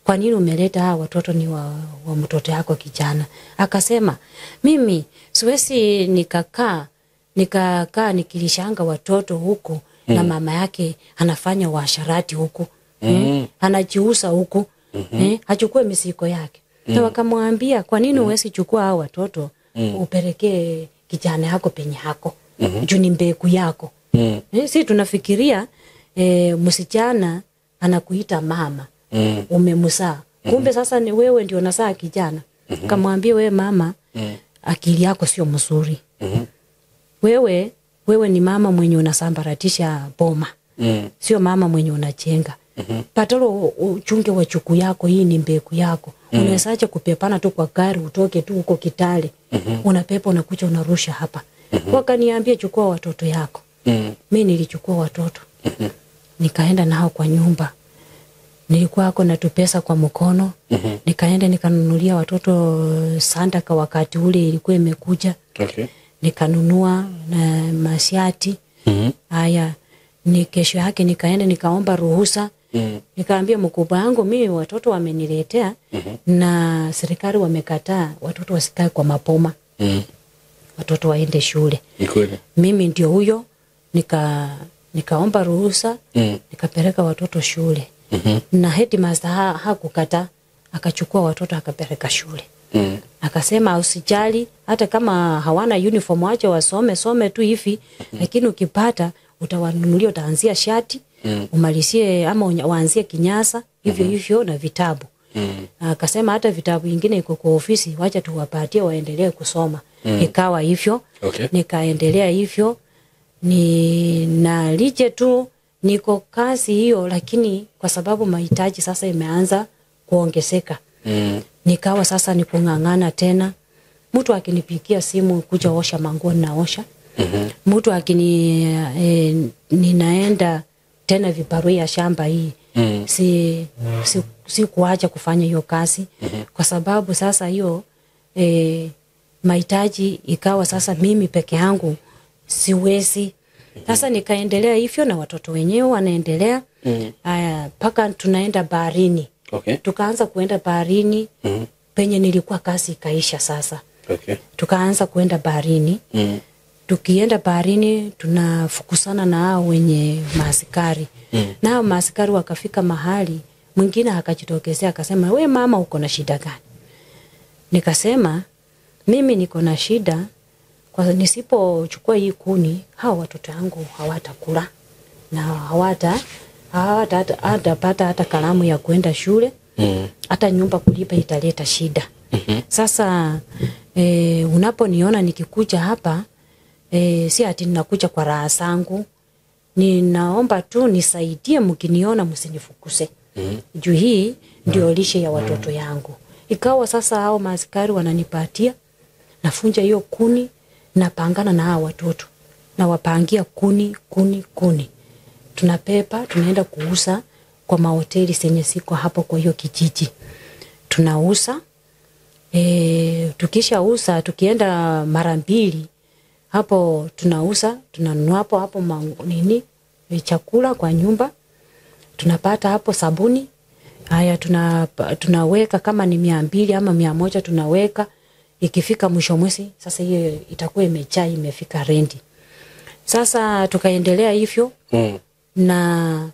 kwa nini umeleta hao watoto ni wa mtoto yako kijana? Akasema mimi siwezi nikakaa nikilishanga watoto huko na mama yake anafanya washarati huko. Anajiuza huko. Achukue misiko yake. Na wakamwambia kwa nini huwezi chukua hao watoto upelekee kijana yako penye hako? Juu ni mbegu yako. Si tunafikiria msichana anakuita mama. Umemzaa. Kumbe sasa ni wewe ndio unazaa kijana. Kamwambia wewe mama, akili yako sio mzuri. Wewe ni mama mwenye unasambaratisha boma. Sio mama mwenye unajenga. Patalo uchunge wa chuku yako, hii ni mbegu yako. Unawezaje kupepana tu kwa gari utoke tu huko Kitale. Unapepa unakuja unarusha hapa. Wakaniambia chukua watoto yako. Mimi nilichukua watoto. Nikaenda nao kwa nyumba. Nilikuwa hako na tupesa kwa mkono. Nikaenda nikanunulia watoto sanda kwa wakati ule ilikuwa imekuja. Okay. Nikanunua na mashati. Haya, ni kesho yake nikaenda nikaomba ruhusa. Nikaambia mkubwa wangu mimi watoto wameniletea na serikali wamekataa watoto wasikae kwa mapoma. Watoto waende shule. Mimi ndio huyo nikaomba ruhusa, nikapeleka watoto shule. Na headmaster hakukata, akachukua watoto akapeleka shule. Akasema usijali, hata kama hawana uniform wacha wasome tu hivi, lakini ukipata utawanunulia, utaanzia shati, umalizie ama waanzie kinyasa, hivyo na vitabu. Akasema hata vitabu vingine iko kwa ofisi, wacha tuwapatie waendelee kusoma. Ikawa hivyo. Okay. Nikaendelea hivyo. Na liche tu niko kazi hiyo, lakini kwa sababu mahitaji sasa imeanza kuongezeka. Nikawa sasa nikungangana tena. Mtu akinipigia simu kuja osha manguo naosha. Mtu akini ninaenda tena vibarua ya shamba hii si kuacha kufanya hiyo kazi kwa sababu sasa hiyo mahitaji ikawa sasa mimi peke yangu siwezi. Sasa nikaendelea hivyo na watoto wenyewe wanaendelea. Paka tunaenda baharini. Okay. Tukaanza kuenda baharini. Penye nilikuwa kazi ikaisha sasa. Okay. Tukaanza kuenda baharini. Tukienda baharini tunafukusana na hao wenye maaskari. Na hao maaskari wakafika mahali mwingine akajitokezea akasema, "We mama uko na shida gani?" Nikasema, "Mimi niko na shida kwa nisipochukua hii kuni hao watoto wangu hawatakula na hawatapata hata kalamu ya kwenda shule. Hata nyumba kulipa italeta shida." Sasa unaponiona nikikuja hapa si ati ninakuja kwa raha zangu. Ninaomba tu nisaidie, mkiniona msinifukuse. Juu hii ndio lishe ya watoto yangu. Ikawa sasa hao maaskari wananipatia, nafunja hiyo kuni, napangana na hao watoto. Na wapangia kuni. Tunapepa, tunaenda kuuza kwa mahoteli zenye siko hapo kwa hiyo kijiji. Tunauza, tukishauza, tukienda mara mbili, hapo tunauza, tunanunua hapo chakula kwa nyumba. Tunapata hapo sabuni. Haya tunaweka kama ni 200 ama 100 tunaweka. Ikifika mwisho mwezi sasa hiyo itakuwa imejaa, imefika rendi. Sasa tukaendelea hivyo. Na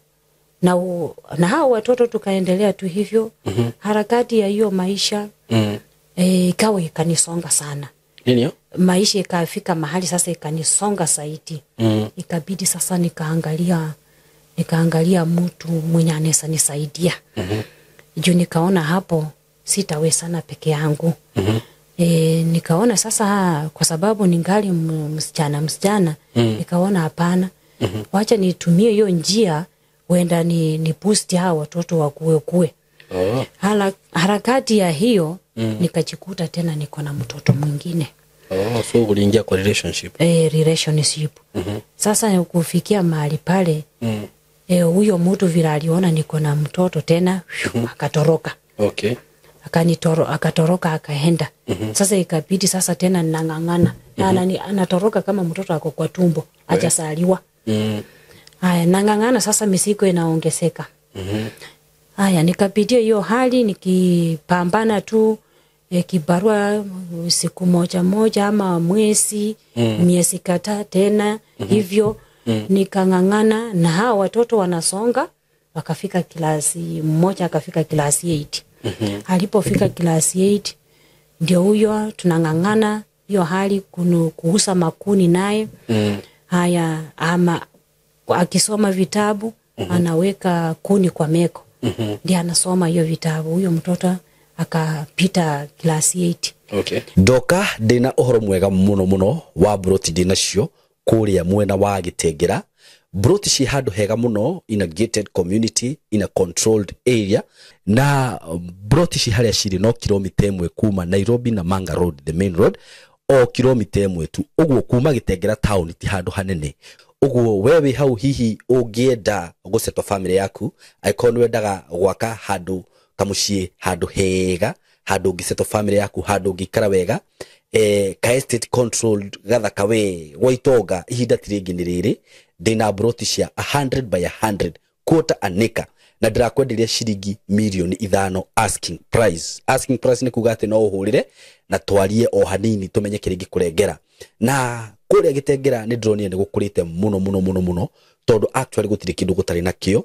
hao watoto tukaendelea tu hivyo. Harakati ya hiyo maisha ikawa ikanisonga sana. Nini? Maisha ikafika mahali sasa ikanisonga zaidi. Ikabidi sasa nikaangalia mtu mwenye anaweza nisaidia. Juu nikaona hapo sitaweza na peke yangu. Nikaona sasa kwa sababu ningali msichana nikaona hapana. Wacha nitumie hiyo njia wenda ni boost hao watoto wakue. Harakati ya hiyo nikajikuta tena niko na mtoto mwingine. So uliingia kwa relationship. Relationship. Sasa kufikia mahali pale huyo mtu vile aliona niko na mtoto tena akatoroka. Okay. Akatoroka akaenda. Sasa ikabidi sasa tena ninang'ang'ana. Anatoroka kama mtoto ako kwa tumbo hajazaliwa. Haya nang'ang'ana sasa misiko inaongezeka. Haya nikapitia hiyo hali nikipambana tu kibarua siku moja ama miezi kadhaa tena hivyo nikang'ang'ana na hao watoto wanasonga wakafika klasi mmoja akafika klasi 8. Alipofika klasi 8 ndio huyo tunang'ang'ana hiyo hali kuuza makuni naye. Haya ama akisoma vitabu anaweka kuni kwa meko. Ndio anasoma hiyo vitabu. Huyo mtoto akapita klasi 8. Okay. Doka dina ohoro mwega muno wa Buroti dinacio kuria mwena wa Gitengera. Buroti ci handu hega muno in a gated community in a controlled area. Na Buroti ci haria ciri no kilomita 1 kuma Nairobi na Manga Road, the main road, o kilomita 1 tu. Uguo kuma Gitengera town ti handu hanene. Uguo wewe hau hihi ungienda gusetwa family yaku aikonu wendaga gwaka handu kamucie handu hega handu ngisetwa family yaku handu ngikara wega ka estate controlled gathaka we gwaitoga ihinda tiringi ni riri ndina Buroti cia 100 by 100 quarter an acre na ndirakwenderia ciringi milioni 5 asking price ni kuga ati no uhurire na twarie o hanini tumenye kiringi kurengera na kuria Gitengera ni ndronie ni gukurite muno tondu actually gutire kindu gutari nakio.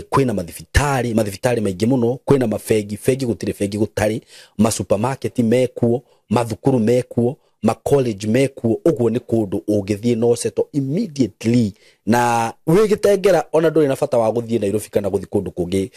Kwina mathibitari maingi muno, kwina mafegi gutire fegi gutari, ma supermarket mekuo, mathukuru mekuo, ma college mekuo. Uguo ni kundu ungithie no seto immediately na wi Gitengera ona nduri na bata wa guthie Nairobi kana guthi kundu kungi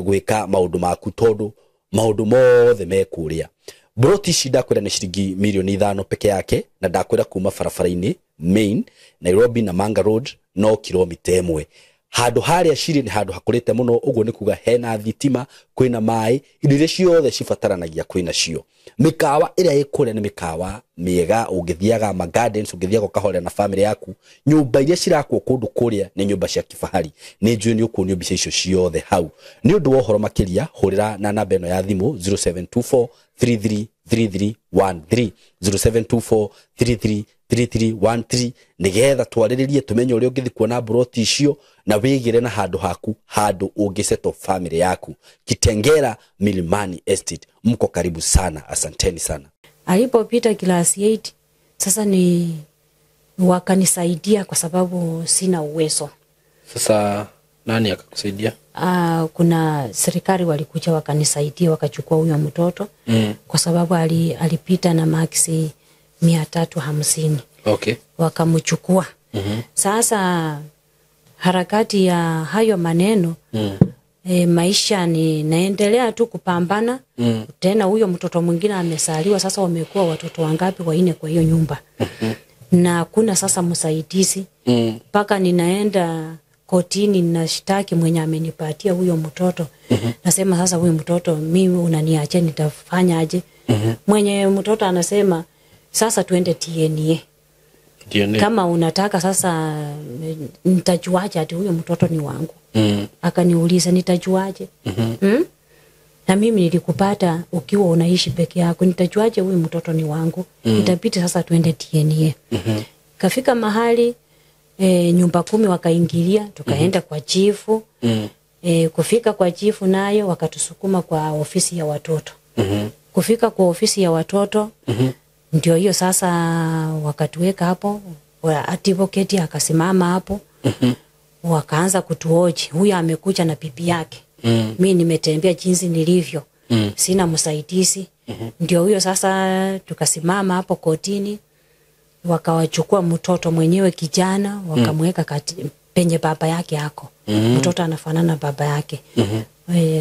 gwika maundu maku tondu maundu mothe mekuria. Buroti ci ndakwira ni ciringi milioni 5 peke yake na ndakwira kuma barabara-ini main Nairobi na Manga Road no kilomita 1. handu haria ciri ni handu hakurite muno uguo ni kuga hena thitima kwina mai irio ciothe cibataranagia kwina cio mikawa iria ikuria ni mikawa miega ungithiaga ma gardens ungithiaga kahorera na family yaku nyumba iria cirakwo kundu kuria ni nyumba cia kifahari ni njui ni ukuonio mbica icio ciothe hau ni undu wa uhoro makiria hurira na namba eno ya thimu 0724 333313 0724 3313 nigetha twariririe tumenye uri ungithi kuona broti icio na wigire na handu haku handu ungiseto family yaku Kitengela Milimani Estate mko karibu sana asanteni sana. Alipopita class 8 sasa ni wakanisaidia kwa sababu sina uwezo. Sasa nani akakusaidia? Kuna serikali walikuja wakanisaidia wakachukua huyo mtoto kwa sababu alipita na maxi 350. Okay. Wakamchukua. Sasa harakati ya hayo maneno maisha ni naendelea tu kupambana. Tena huyo mtoto mwingine amesaliwa sasa wamekuwa watoto wangapi waine kwa hiyo nyumba. Na kuna sasa msaidizi mpaka ninaenda kotini ninashtaki mwenye amenipatia huyo mtoto. Nasema sasa huyo mtoto mimi unaniacha nitafanya aje? Mwenye mtoto anasema sasa tuende TNA. Kama unataka sasa nitajuaje ati huyo mtoto ni wangu? Akaniuliza nitajuaje? Na mimi nilikupata ukiwa unaishi peke yako, nitajuaje huyu mtoto ni wangu? Itabidi sasa tuende TNA. Kafika mahali nyumba 10 wakaingilia, tukaenda kwa chifu. Kufika kwa chifu nayo wakatusukuma kwa ofisi ya watoto. Kufika kwa ofisi ya watoto ndio hiyo sasa wakatuweka hapo, advocate akasimama hapo. Wakaanza kutuoji, huyu amekuja na pipi yake. Mimi nimetembea jinsi nilivyo. Sina msaidizi. Ndio huyo sasa tukasimama hapo kotini. Wakawachukua mtoto mwenyewe kijana, wakamweka penye baba yake hako. Mtoto anafanana baba yake.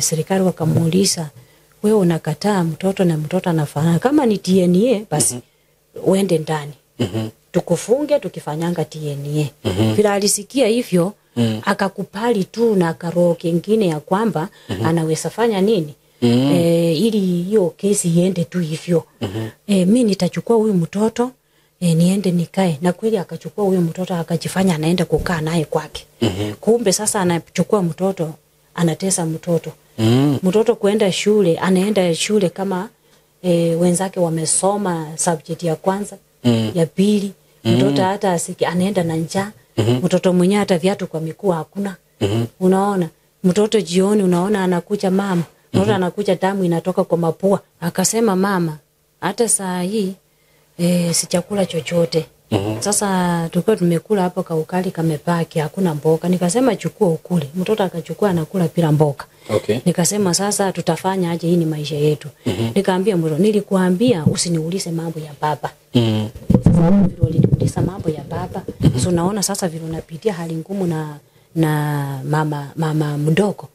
Serikali wakamuuliza, wewe unakataa mtoto na mtoto anafanana, kama ni TNA basi uende ndani. Tukufunge tukifanyanga TNA. Bila alisikia hivyo akakupali tu na karoho kingine ya kwamba anaweza fanya nini ili hiyo kesi iende tu hivyo. Mimi nitachukua huyu mtoto niende nikae. Na kweli akachukua huyo mtoto akajifanya anaenda kukaa naye kwake. Kumbe sasa anachukua mtoto anatesa mtoto. Mtoto kuenda shule, anaenda shule kama wenzake wamesoma subject ya kwanza, ya pili. Mtoto hata asiki anaenda na njaa. Mtoto mwenye hata viatu kwa miguu hakuna. Unaona? Mtoto jioni unaona anakuja mama. Mtoto anakuja damu inatoka kwa mapua. Akasema mama, hata saa hii si chakula chochote. Sasa tulikuwa tumekula hapo kaukali kamepaki hakuna mboga. Nikasema chukua ukule. Mtoto akachukua anakula bila mboga. Nikasema sasa tutafanya aje, hii ni maisha yetu. Nikaambia mtoto, nilikuambia usiniulize mambo ya baba. Sasa vile uliniuliza mambo ya baba. So unaona sasa vile unapitia hali ngumu na mama mdogo.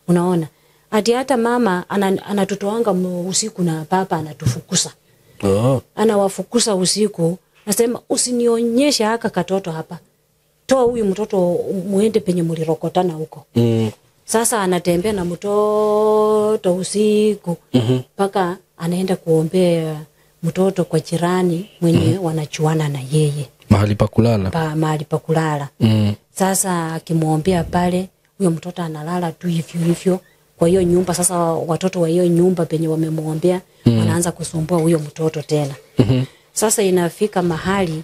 Unaona? Hata mama anatutoanga usiku na baba anatufukuza. Anawafukuza usiku. Nasema usinionyeshe haka katoto hapa. Toa huyu mtoto muende penye mlirokotana huko. Sasa anatembea na mtoto usiku mpaka anaenda kuombea mtoto kwa jirani mwenye wanachuana na yeye. Mahali pa kulala. Mahali pa kulala. Sasa akimuombea pale huyo mtoto analala tu hivyo. Kwa hiyo nyumba sasa watoto wa hiyo nyumba penye wamemuombea wanaanza kusumbua huyo mtoto tena. Sasa inafika mahali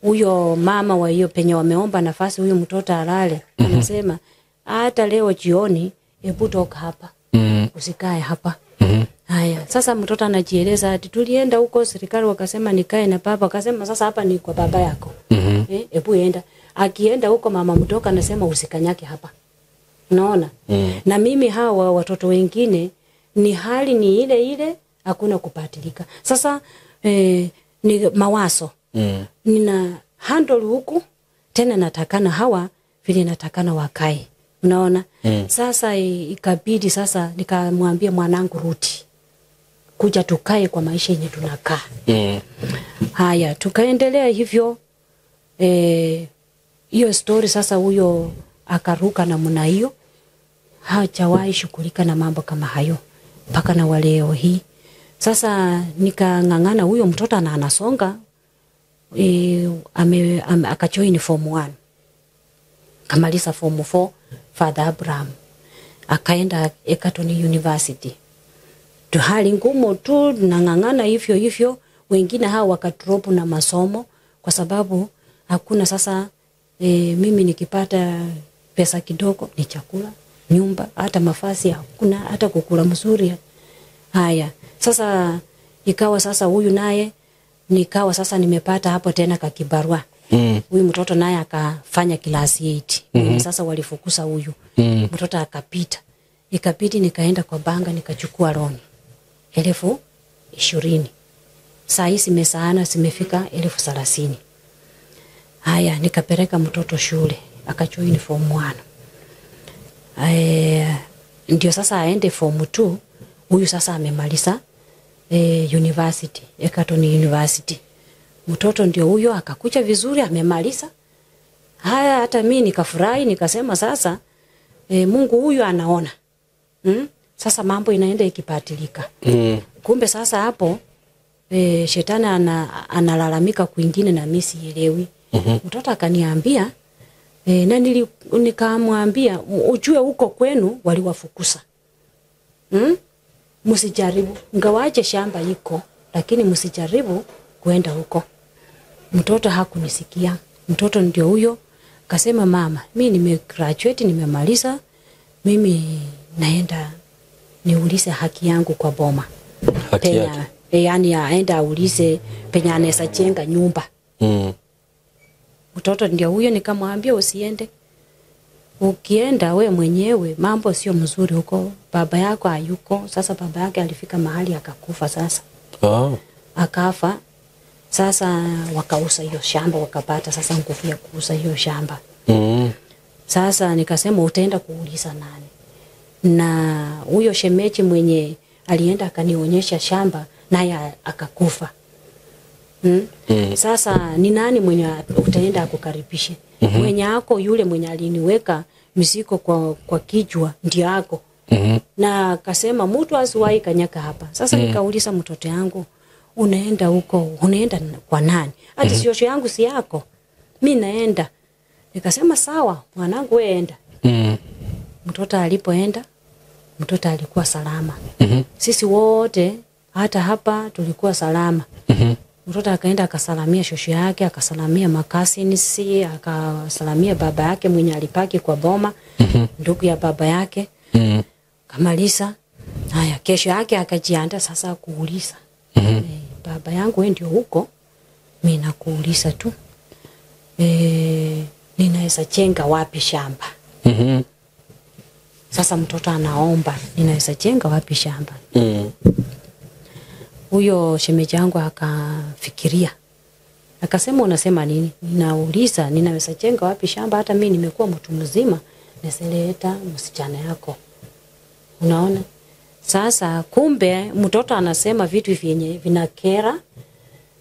huyo mama wa hiyo penye wameomba nafasi huyo mtoto alale. Anasema hata leo jioni hebu toka hapa. Usikae hapa. Haya, sasa mtoto anajieleza ati tulienda huko serikali wakasema nikae na baba. Akasema sasa hapa ni kwa baba yako. Hebu enda. Akienda huko mama mtoka anasema usikanyake hapa. Unaona? Na mimi hawa watoto wengine ni hali ni ile hakuna kupatilika. Sasa ni mawazo. Nina handle huku tena natakana hawa vile natakana wakae. Unaona? Sasa ikabidi sasa nikamwambia mwanangu Ruti, kuja tukae kwa maisha yenye tunakaa. Haya, tukaendelea hivyo. hiyo story sasa huyo akaruka namna hiyo, hajawahi shughulika na mambo kama hayo mpaka na waleo hii. Sasa nikang'ang'ana huyo mtoto anasonga akajoin form 1. Kamaliza form 4 Father Abraham. Akaenda Egerton University. Tu hali ngumu tu nang'ang'ana hivyo wengine hao wakadrop na masomo kwa sababu hakuna sasa mimi nikipata pesa kidogo ni chakula, nyumba, hata mavazi hakuna, hata kukula mzuri. Haya. Sasa ikawa sasa huyu naye nikawa sasa nimepata hapo tena kakibarua. Huyu mtoto naye akafanya class 8. Sasa walifukuza huyu. Mtoto akapita. Ikabidi nikaenda kwa banka nikachukua loan 20,000. Saa hii zimesaana zimefika 30,000. Haya nikapeleka mtoto shule akajoin form 1. Ndio sasa aende form 2. Huyu sasa amemaliza university, Egerton University. Mtoto ndio huyo akakuja vizuri amemaliza. Haya hata mimi nikafurahi nikasema sasa Mungu huyu anaona. Sasa mambo inaenda ikipatilika. Kumbe sasa hapo shetani analalamika kwingine na mimi sielewi. Mtoto akaniambia na nikamwambia ujue huko kwenu waliwafukuza. Msijaribu. Ngawaje shamba iko lakini msijaribu kwenda huko. Mtoto hakunisikia. Mtoto ndio huyo akasema mama, mimi nimegraduate nimemaliza. Mimi naenda niulize haki yangu kwa boma. Haki yake. Yani aenda aulize penye anaweza jenga nyumba. Mtoto ndio huyo nikamwambia usiende. Ukienda we mwenyewe mambo sio mzuri huko. Baba yako hayuko. Sasa baba yake alifika mahali akakufa sasa. Akafa. Sasa wakauza hiyo shamba wakapata sasa nguvu ya kuuza hiyo shamba. Sasa nikasema utaenda kuuliza nani? Na huyo shemeji mwenye alienda akanionyesha shamba naye akakufa. Sasa ni nani mwenye utaenda akukaribishe? Mwenye yako yule mwenye aliniweka misiko kwa kichwa ndio yako. Na akasema mtu asiwahi kanyaka hapa. Sasa nikauliza mtoto yangu unaenda huko, unaenda kwa nani? Hata sio yangu si yako. Mimi naenda. Nikasema sawa, mwanangu wewe enda. Mtoto alipoenda, mtoto alikuwa salama. Sisi wote hata hapa tulikuwa salama. Mtoto akaenda akasalamia shosho yake, akasalamia makasinisi, akasalamia baba yake mwenye alipaki kwa boma, ndugu ya baba yake. Kamaliza. Haya kesho yake akajiandaa sasa kuuliza. Baba yangu wewe ndio huko. Mimi nakuuliza tu. Ninaweza jenga wapi shamba? Sasa mtoto anaomba, ninaweza jenga wapi shamba? Huyo shemeji yangu akafikiria. Akasema unasema nini? Ninauliza ninaweza jenga wapi shamba, hata mimi nimekuwa mtu mzima, naseleta msichana yako. Unaona? Sasa kumbe mtoto anasema vitu vyenye vinakera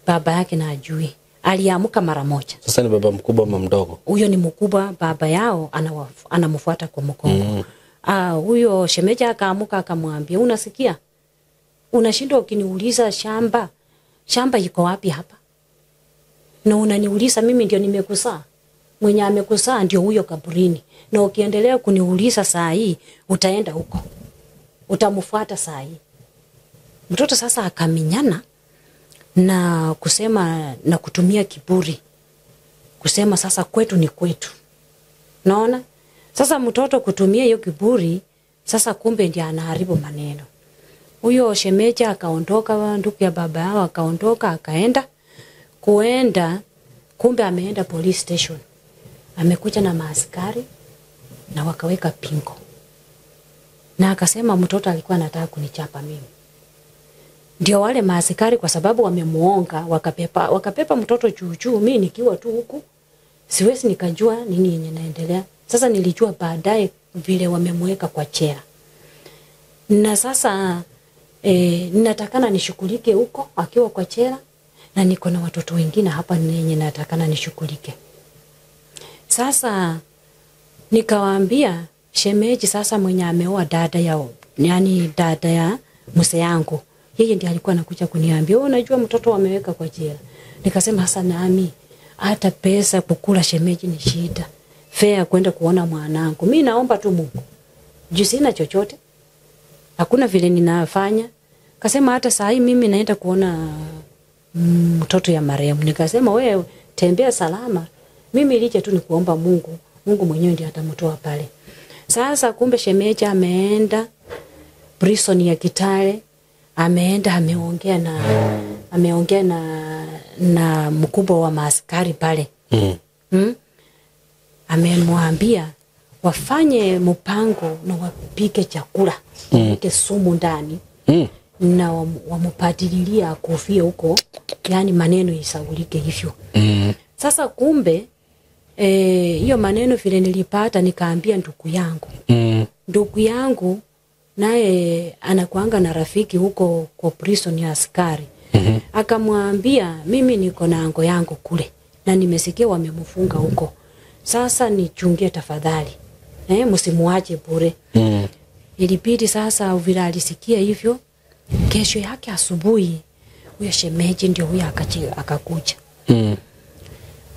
baba yake na ajui. Aliamka mara moja. Sasa ni baba mkubwa ama mdogo? Huyo ni mkubwa, baba yao anamfuata kwa mkongo. Huyo shemeji akaamka akamwambia, unasikia? Unashindwa ukiniuliza shamba iko wapi hapa? Na unaniuliza mimi ndio nimekusaa. Mwenye amekusaa ndio huyo kaburini. Na ukiendelea kuniuliza saa hii utaenda huko. Utamfuata saa hii. Mtoto sasa akaminyana na kusema na kutumia kiburi. Kusema sasa kwetu ni kwetu. Naona? Sasa mtoto kutumia hiyo kiburi, sasa kumbe ndiye anaharibu maneno. Huyo shemeji akaondoka, ndugu ya baba yao akaondoka, akaenda kuenda, kumbe ameenda police station. Amekuja na maaskari na wakaweka pingo. Na akasema mtoto alikuwa anataka kunichapa mimi. Ndio wale maaskari kwa sababu wamemuonga, wakapepa mtoto juu, mimi nikiwa tu huku siwezi nikajua nini yenye naendelea. Sasa nilijua baadaye vile wamemweka kwa chera. Na sasa ninatakana nishughulike huko akiwa kwa chera, na niko na watoto wengine hapa yenye natakana nishughulike. Sasa nikawaambia shemeji sasa mwenye ameoa dada yao, yani dada ya mzee yangu, yeye ndiye alikuwa anakuja kuniambia, unajua mtoto wameweka kwa jela. Nikasema sasa nami hata pesa kukula shemeji ni shida, fare kwenda kuona mwanangu, mimi naomba tu Mungu, juu sina chochote, hakuna vile ninafanya. Kasema hata saa hii mimi naenda kuona mtoto ya marehemu. Nikasema wewe tembea salama, mimi ilije tu ni kuomba Mungu, Mungu mwenyewe ndiye atamtoa pale. Sasa kumbe shemeji ameenda prison ya Kitale, ameenda ameongea na mkubwa wa maaskari pale. Amemwambia wafanye mpango na wapike chakula, wapike sumu ndani. Na wamupatililia akufie huko, yani maneno isaulike hivyo. Sasa kumbe hiyo maneno vile nilipata nikaambia ndugu yangu. Ndugu yangu naye anakuanga na rafiki huko kwa prison ya askari. Akamwambia mimi niko na ango yangu kule na nimesikia wamemfunga huko. Sasa nichungie tafadhali. Msimuache bure. Ilibidi sasa vile alisikia hivyo, kesho yake asubuhi huyo shemeji ndio huyo akakuja.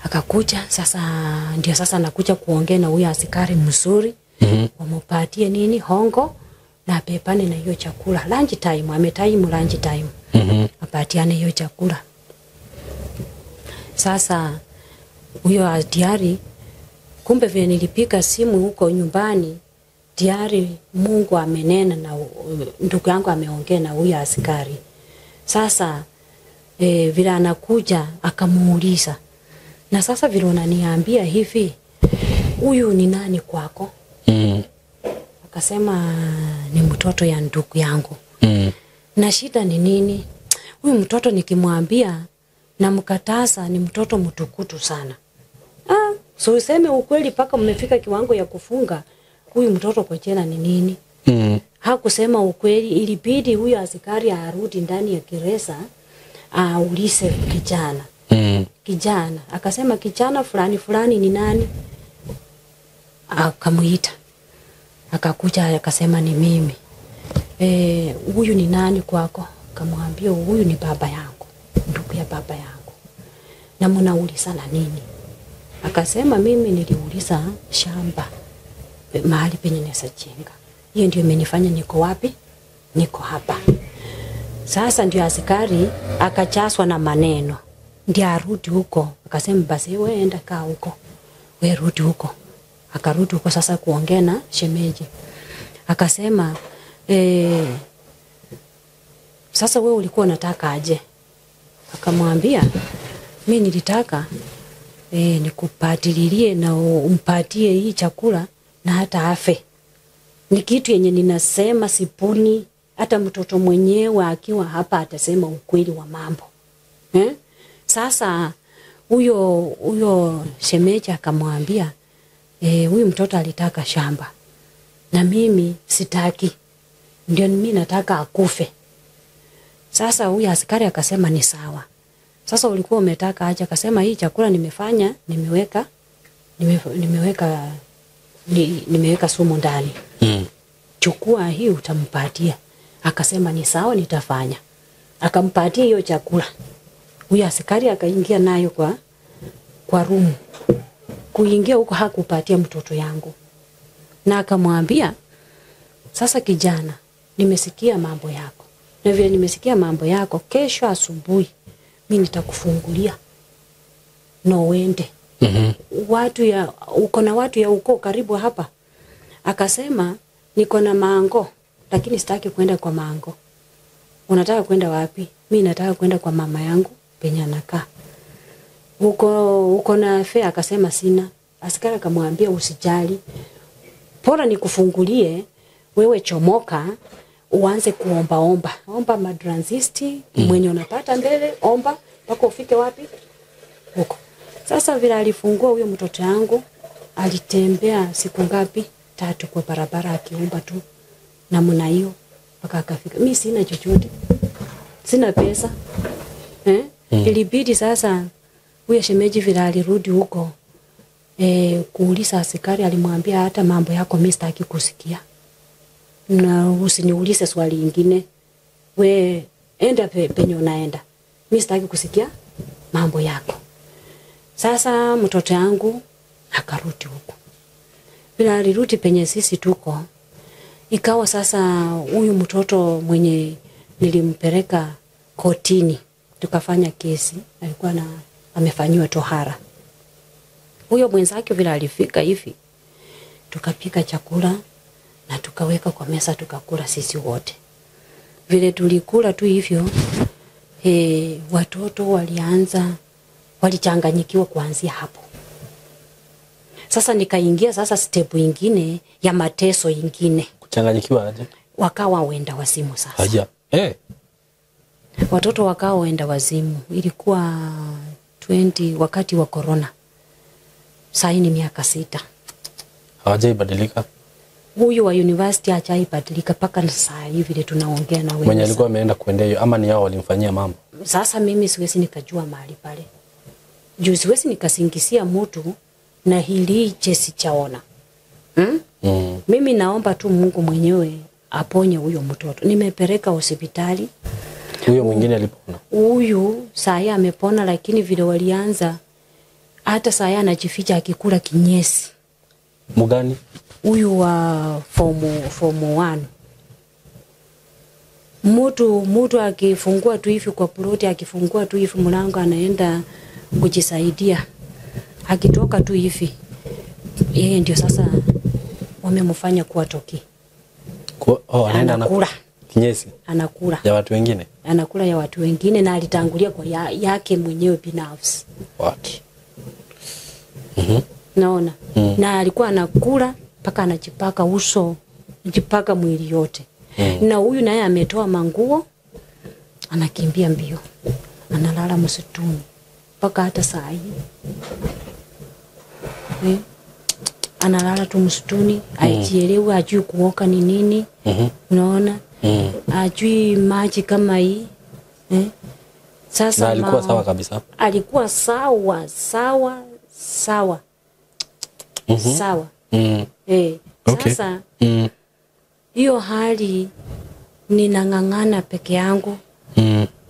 Akakuja sasa nakuja kuongea na huyo askari mzuri. Wamupatie nini hongo na pepane na hiyo chakula. Lunch time, ametime lunch time. Apatiane hiyo chakula. Sasa huyo diari, kumbe vile nilipika simu huko nyumbani, diari Mungu amenena na ndugu yangu ameongea na huyo askari. Sasa vile anakuja akamuuliza, na sasa vile unaniambia hivi, huyu ni nani kwako? Akasema ni mtoto ya ndugu yangu. Na shida ni nini? Huyu mtoto nikimwambia na mkatasa ni mtoto mtukutu sana. So useme ukweli paka mmefika kiwango ya kufunga huyu mtoto kwa jela ni nini? Hakusema ukweli, ilibidi huyu askari arudi ndani ya gereza aulize kijana. Kijana akasema kijana fulani ni nani? Akamuita. Akakuja akasema ni mimi. Huyu ni nani kwako? Akamwambia huyu ni baba yangu, ndugu ya baba yangu. Na mnauliza na nini? Akasema mimi niliuliza shamba mahali penye nesa jenga. Hiyo ndio imenifanya niko wapi? Niko hapa. Sasa ndio askari akachaswa na maneno. Ndio arudi huko. Akasema basi wewe enda kaa huko. Wewe rudi huko. Akarudi huko sasa kuongea na shemeji. Akasema sasa wewe ulikuwa unataka aje? Akamwambia mimi nilitaka nikupatililie na umpatie hii chakula na hata afe. Ni kitu yenye ninasema sipuni, hata mtoto mwenyewe akiwa hapa atasema ukweli wa mambo. Sasa huyo shemeji akamwambia huyu mtoto alitaka shamba na mimi sitaki, ndio mimi nataka akufe. Sasa huyu askari akasema ni sawa. Sasa ulikuwa umetaka aje? Akasema hii chakula nimefanya, nimeweka sumu ndani. Chukua hii utampatia. Akasema ni sawa nitafanya. Akampatia hiyo chakula. Huyu askari akaingia nayo kwa room. Kuingia huko hakupatia mtoto yangu. Na akamwambia sasa kijana, nimesikia mambo yako. Na vile nimesikia mambo yako, kesho asubuhi mimi nitakufungulia na uende. Uko na watu ya uko karibu hapa? Akasema niko na mango lakini sitaki kwenda kwa mango. Unataka kwenda wapi? Mimi nataka kwenda kwa mama yangu penye anakaa. Uko na fare? Akasema sina. Askari akamwambia usijali, bora nikufungulie, wewe chomoka uanze kuomba. Omba madransisti mwenye unapata mbele, omba mpaka ufike wapi? Huko. Sasa vile alifungua huyo mtoto yangu, alitembea siku ngapi? 3 kwa barabara akiomba tu namna hiyo mpaka akafika. Mimi sina chochote, sina pesa. Ilibidi sasa huyo shemeji vile alirudi huko kuuliza askari, alimwambia hata mambo yako mimi sitaki kusikia. Na usiniulize swali lingine. We enda penye unaenda. Mimi sitaki kusikia mambo yako. Sasa mtoto yangu akarudi huko. Bila alirudi penye sisi tuko. Ikawa sasa huyu mtoto mwenye nilimpeleka kotini tukafanya kesi, alikuwa amefanywa tohara. Huyo mwenzake vile alifika hivi, tukapika chakula na tukaweka kwa meza tukakula sisi wote. Vile tulikula tu hivyo, watoto walichanganyikiwa kuanzia hapo. Sasa nikaingia sasa step ingine ya mateso ingine. Kuchanganyikiwa aje? Wakawa wenda wazimu sasa. Aja. Watoto wakawa wenda wazimu. Ilikuwa 20 wakati wa corona. Sasa ni miaka 6. Hawajaibadilika. Huyu wa university hajaibadilika paka saa hivi vile tunaongea na wewe. Mwenye alikuwa ameenda kuendea hiyo ama ni hao walimfanyia mambo? Sasa mimi siwezi nikajua mahali pale. Juu siwezi nikasingisia mtu na hili chesi chaona. Mimi naomba tu Mungu mwenyewe aponye huyo mtoto. Nimepeleka hospitali. Huyo mwingine alipona? Huyu saa amepona, lakini vile walianza hata saa anajificha akikula kinyesi. Mugani? Huyu wa form 1. Mtu akifungua tu hivi kwa ploti, akifungua tu hivi mlango anaenda kujisaidia. Akitoka tu hivi yeye ndio sasa wamemfanya kuwa toki. Anaenda anakula kinyesi. Anakula ya watu wengine. Anakula ya watu wengine na alitangulia kwa yake mwenyewe binafsi. What? Naona. Na alikuwa anakula paka anajipaka uso, anajipaka mwili yote. Na huyu naye ametoa manguo, anakimbia mbio. Analala msituni paka hata saa hii. Analala tu msituni, haijielewi, hajui kuoka ni nini. Unaona? Hajui maji kama hii. Sasa na alikuwa sawa kabisa. Alikuwa sawa. Sawa. Okay. Sasa hiyo hali ninang'ang'ana peke yangu.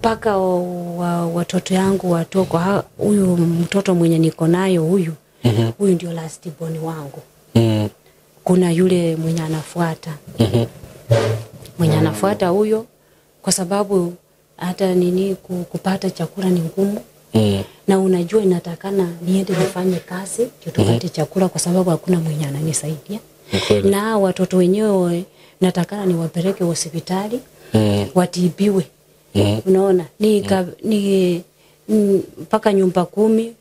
Paka watoto yangu watoko. Huyu mtoto mwenye niko nayo huyu ndio last born wangu. Kuna yule mwenye anafuata. Mwenye anafuata huyo kwa sababu hata kupata chakula ni ngumu. Na unajua inatakana niende nifanye kazi ndio tupate chakula kwa sababu hakuna mwenye ananisaidia. Na watoto wenyewe natakana niwapeleke hospitali watibiwe. Unaona? Ni mpaka nyumba 10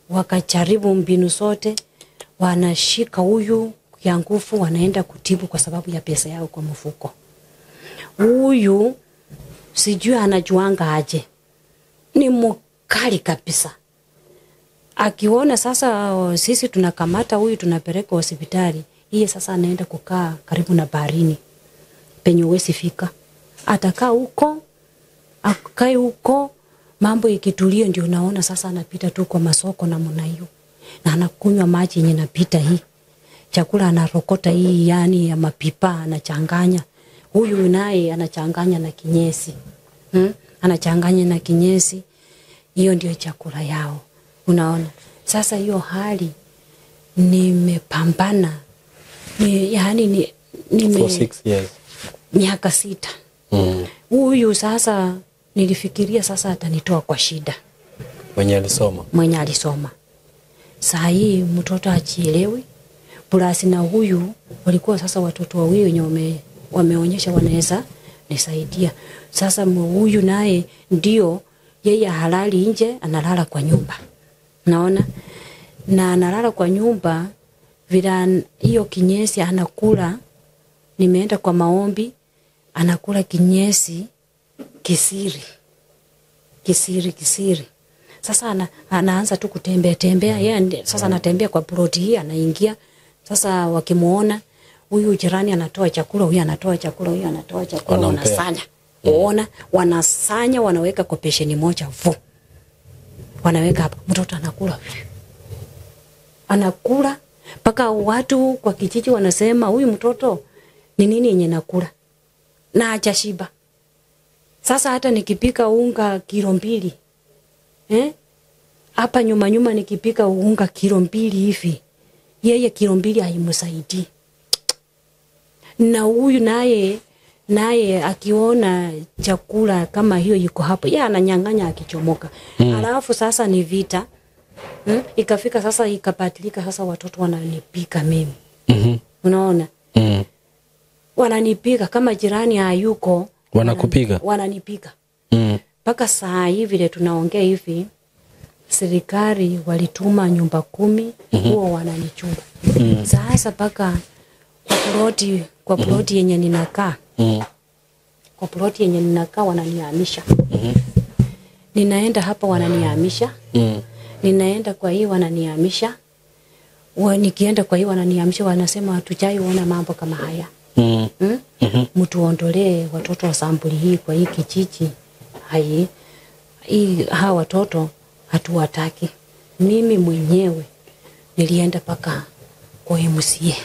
wakajaribu mbinu zote, wanashika huyu ya nguvu wanaenda kutibu kwa sababu ya pesa yao kwa mfuko. Huyu sijui anajuanga aje. Ni mkali kabisa. Akiona sasa sisi tunakamata huyu tunapeleka hospitali, yeye sasa anaenda kukaa karibu na baharini. Penye huwezi fika. Atakaa huko, akae huko, mambo ikitulia ndio unaona sasa anapita tu kwa masoko na mna hiyo. Na anakunywa maji yenye napita hii. Chakula anarokota hii yani ya mapipa anachanganya. Huyu naye anachanganya na kinyesi. Anachanganya na kinyesi. Hiyo ndio chakula yao. Unaona? Sasa hiyo hali nimepambana. Yani for 6 years. Miaka 6. Huyu sasa nilifikiria sasa atanitoa kwa shida. Mwenye alisoma. Saa hii mtoto hajielewi. Plus na huyu walikuwa sasa watoto wawili wenye wameonyesha wanaweza nisaidia. Sasa huyu naye ndio yeye halali nje, analala kwa nyumba. Naona? Na analala kwa nyumba vila hiyo kinyesi anakula. Nimeenda kwa maombi, anakula kinyesi kisiri. Sasa anaanza tu kutembea. Yeye sasa anatembea kwa ploti hii, anaingia. Sasa wakimuona huyu jirani anatoa chakula, huyu anatoa chakula, huyu anatoa chakula, wanasanya. Wanasanya, wanaweka kwa besheni moja. Wanaweka hapa, mtoto anakula. anakula mpaka watu kwa kijiji wanasema huyu mtoto ni nini yenye nakula na hajashiba. Sasa hata nikipika unga kilo 2 hapa nyuma nikipika unga kilo 2 hivi, yeye kilo 2 haimsaidii. Na huyu naye akiona chakula kama hiyo yuko hapo, yeye ananyang'anya akichomoka. Alafu sasa ni vita. Ikafika sasa ikapatilika, sasa watoto wananipika mimi. Unaona? Wananipika kama jirani hayuko, wanakupiga. Wananipika. Paka saa hivi vile tunaongea hivi, serikali walituma nyumba 10 huo wananichunga. Sasa paka kwa ploti yenye ninakaa. Kwa ploti yenye ninakaa wananihamisha. Ninaenda hapa wananihamisha. Ninaenda kwa hii wananihamisha. Nikienda kwa hii wananihamisha, wanasema hatujaiona mambo kama haya. Mtuondolee watoto wa sampuli hii kwa hii kijiji. Hawa watoto hatuwataki. Mimi mwenyewe nilienda paka kwa MCA.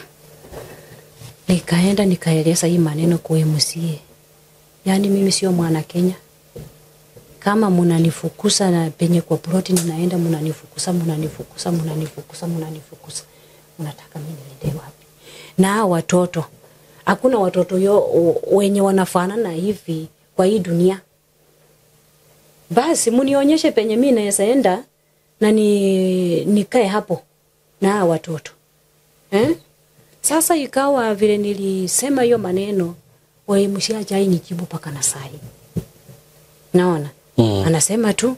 Nikaenda nikaeleza hii maneno kwa MCA. Yaani mimi sio mwana Kenya. Kama mnanifukuza na penye kwa ploti ninaenda mnanifukuza. Unataka mimi niende wapi? Na watoto, hakuna watoto wenye wanafanana hivi kwa hii dunia. Basi munionyeshe penye mimi naweza enda na nikae hapo na watoto. Sasa ikawa vile nilisema hiyo maneno, mshaja nijibu paka na sai. Naona? Anasema tu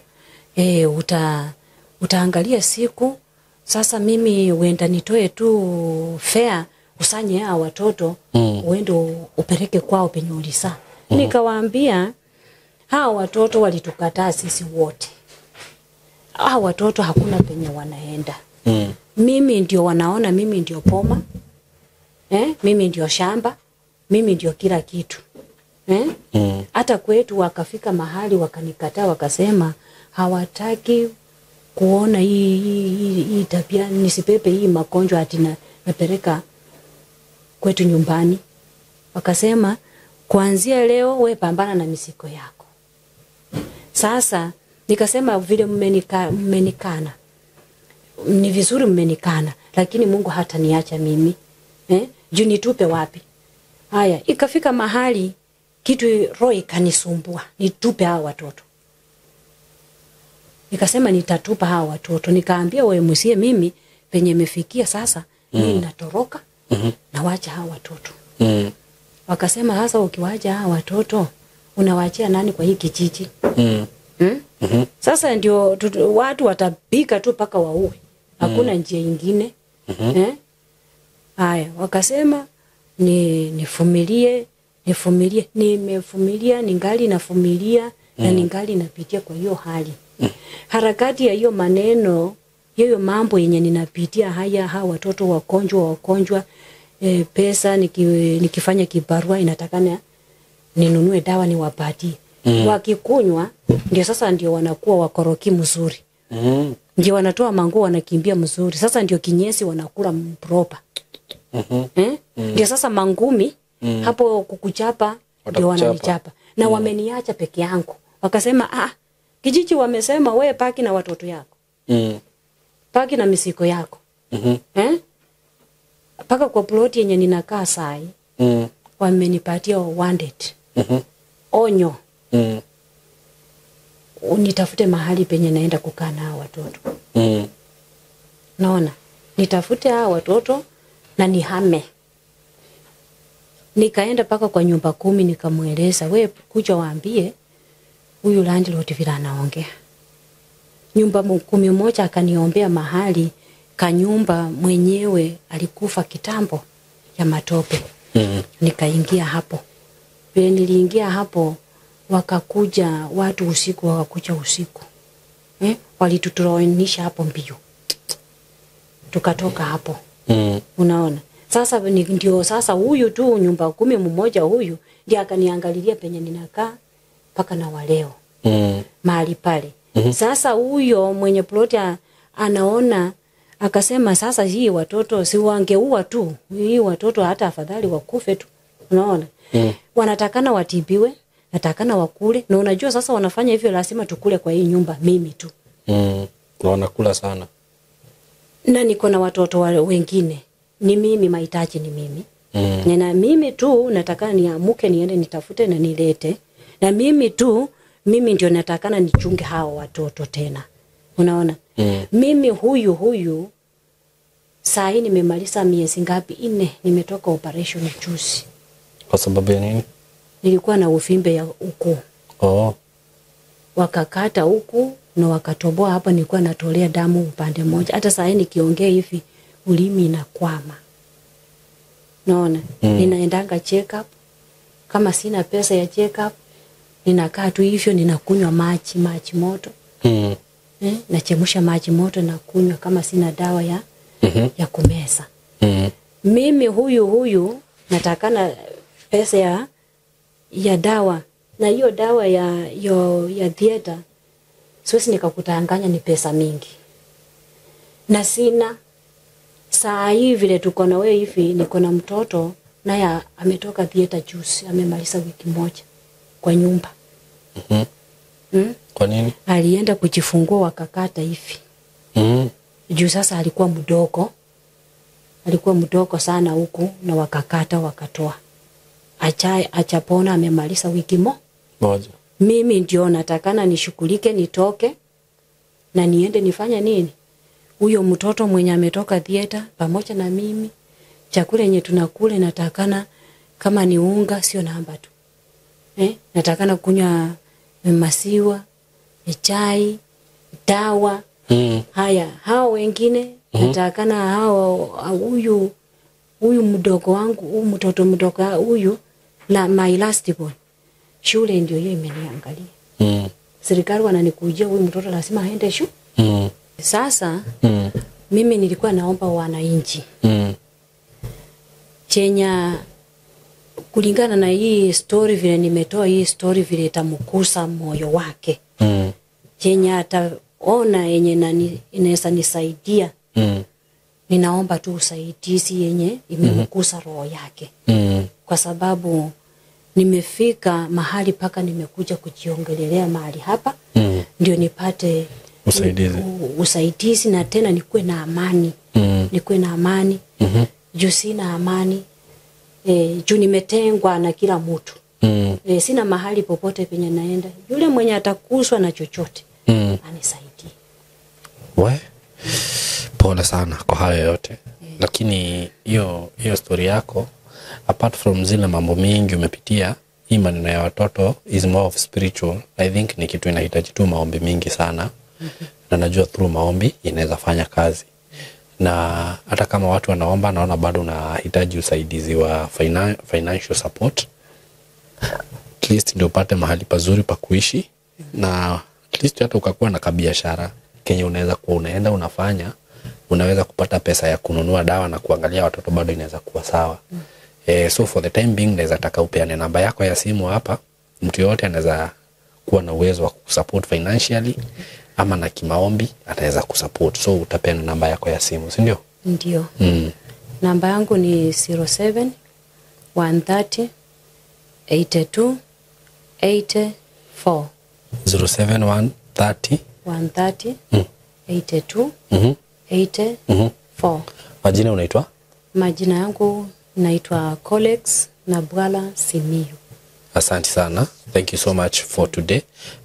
utaangalia siku. Sasa mimi uenda nitoe tu fare usanye hao watoto uende upeleke kwao penye ulisa. Nikawaambia hao watoto walitukataa sisi wote. Hao watoto hakuna penye wanaenda. Mimi ndio wanaona mimi ndio poma. Mimi ndio shamba. Mimi ndio kila kitu. Hata kwetu wakafika mahali wakanikataa, wakasema hawataki kuona hii tabia, nisipepe hii magonjwa ati napeleka kwetu nyumbani. Wakasema kuanzia leo we pambana na misiko yako. Sasa nikasema vile mmenikana. Ni vizuri mmenikana, lakini Mungu hata niacha mimi. Juu nitupe wapi? Haya, ikafika mahali kitu roho ikanisumbua, nitupe hao watoto. Nikasema nitatupa hao watoto. Nikaambia wewe msie mimi penye imefikia sasa, mimi natoroka na wacha hao watoto. Wakasema sasa ukiwacha hao watoto unawaachia nani kwa hii kijiji? Sasa ndio watu watapika tu paka waue. Hakuna njia nyingine. Haya, wakasema nivumilie. Nimevumilia, ningali navumilia na ningali napitia kwa hiyo hali. Harakati ya hiyo maneno, hiyo mambo yenye ninapitia haya, hawa watoto wagonjwa, pesa nikifanya kibarua inatakana ninunue dawa niwapatie. Wakikunywa ndio sasa ndio wanakuwa wakoroki mzuri. Ndio wanatoa manguo wanakimbia mzuri. Sasa ndio kinyesi wanakula proper. Ndio sasa mangumi hapo kukuchapa ndio wananichapa. Na wameniacha peke yangu. Wakasema kijiji wamesema wewe paki na watoto yako. Paki na misiko yako. Paka kwa ploti yenye ninakaa sai. Wamenipatia wanted. Onyo. Unitafute mahali penye naenda kukaa na hao watoto. Naona nitafute hao watoto na nihame. Nikaenda paka kwa nyumba 10 nikamueleza, wewe kuja waambie huyu landlord vile anaongea. Nyumba 11 akaniombea mahali kanyumba mwenyewe alikufa kitambo ya matope. Nikaingia hapo. Vile niliingia hapo wakakuja watu usiku, wakakuja usiku. Walitutoanisha hapo mbio. Tukatoka hapo. Unaona? Sasa ndio sasa huyu tu nyumba 10 mmoja huyu ndiye akaniangalilia penye ninakaa paka na waleo. Mahali pale. Sasa huyo mwenye ploti anaona Akasema sasa hii watoto si wangeua tu. Hii watoto hata afadhali wakufe tu. Unaona? Wanatakana watibiwe, natakana wakule. Na unajua sasa wanafanya hivyo lazima tukule kwa hii nyumba mimi tu. Na wanakula sana. Na niko na watoto wengine. Ni mimi mahitaji ni mimi. Na mimi tu natakana niamuke niende nitafute na nilete. Na mimi tu mimi ndio natakana nichunge hao watoto tena. Unaona? Mimi huyu saa hii nimemaliza miezi ngapi 4 nimetoka operation juzi. Kwa sababu ya nini? Nilikuwa na uvimbe ya huku. Wakakata huku na wakatoboa hapa, nilikuwa natolea damu upande mmoja. Hata saa hii nikiongea hivi ulimi inakwama. Naona ninaendanga check up. Kama sina pesa ya check up ninakaa tu hivyo ninakunywa maji moto. Nachemsha maji moto na kunywa kama sina dawa ya kumeza. Mimi huyu natakana pesa ya dawa, na hiyo dawa ya theater siwezi nikakutanganya ni pesa mingi. Na sina saa hii vile tuko na wewe hivi niko na mtoto naye ametoka theater juzi, amemaliza wiki moja kwa nyumba. Kwa nini? Alienda kujifungua wakakata hivi. Juu sasa alikuwa mdogo sana huku na wakakata wakatoa. Achapona amemaliza wiki moja. Mimi ndio natakana nishughulike nitoke na niende nifanya nini? Huyo mtoto mwenye ametoka theater pamoja na mimi chakula yenye tunakula natakana kama ni unga sio namba tu. Natakana kunywa maziwa, chai, dawa. Haya, hao wengine natakana hao huyu mdogo wangu, huyu mtoto mdogo huyu na my last born. Shule ndio hiyo imeniangalia. Serikali wananikujia huyu mtoto lazima aende shule. Sasa mimi nilikuwa naomba wananchi. Chenya kulingana na hii story vile nimetoa hii story vile itamkusa moyo wake. Chenya ataona yenye inaweza nisaidia. Ninaomba tu usaidizi yenye imemkusa roho yake. Kwa sababu nimefika mahali paka nimekuja kujiongelelea mahali hapa. Ndio nipate usaidizi na tena nikuwe na amani. Nikuwe na amani. Juu sina amani. Juu nimetengwa na kila mtu. Sina mahali popote penye naenda. Yule mwenye atakuswa na chochote anisaidie. Pole sana kwa hayo yote. Lakini hiyo story yako apart from zile mambo mingi umepitia, hii maneno ya watoto is more of spiritual. I think ni kitu inahitaji tu maombi mingi sana. Na najua through maombi inaweza fanya kazi. Na hata kama watu wanaomba naona bado unahitaji usaidizi wa financial support. At least ndio upate mahali pazuri pa kuishi, na at least hata ukakuwa na kabiashara kenye unaweza kuwa unaenda unafanya, unaweza kupata pesa ya kununua dawa na kuangalia watoto bado inaweza kuwa sawa. So for the time being naweza taka upeane namba yako ya simu hapa. Mtu yote anaweza kuwa na uwezo wa kusupport financially ama na kimaombi ataweza kusupport. So utapeana namba yako ya simu, si ndio? Ndio. Namba yangu ni 07 130 82 84. 07 130 82 84. Majina unaitwa? Majina yangu naitwa Colex Nabwala Simiyu. Asante sana. Thank you so much for today.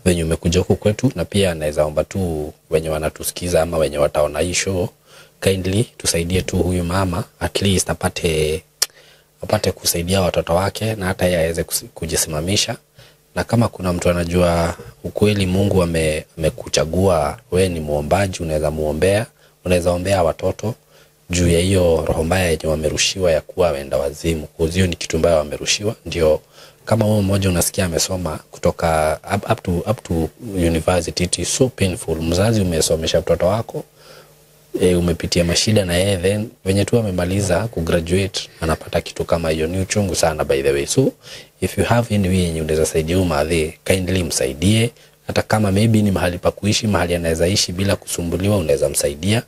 Wenye umekuja huku kwetu, na pia naweza omba tu wenye wanatusikiza ama wenye wataona hii show kindly tusaidie tu huyu mama, at least apate kusaidia watoto wake na hata yeye aweze kujisimamisha. Na kama kuna mtu anajua ukweli Mungu amekuchagua wewe ni muombaji, unaweza ombea watoto juu ya hiyo roho mbaya yenye wamerushiwa ya kuwa wenda wazimu. Hiyo ni kitu mbaya wamerushiwa. Ndio kama wewe mmoja unasikia amesoma kutoka up to university, it is so painful. Mzazi umesomesha mtoto wako, umepitia mashida na yeye, then wenye tu amemaliza kugraduate anapata kitu kama hiyo, ni uchungu sana by the way. So if you have any way yenye unaweza saidia umadhe, kindly msaidie. Hata kama maybe ni mahali pa kuishi, mahali anaweza ishi bila kusumbuliwa, unaweza msaidia.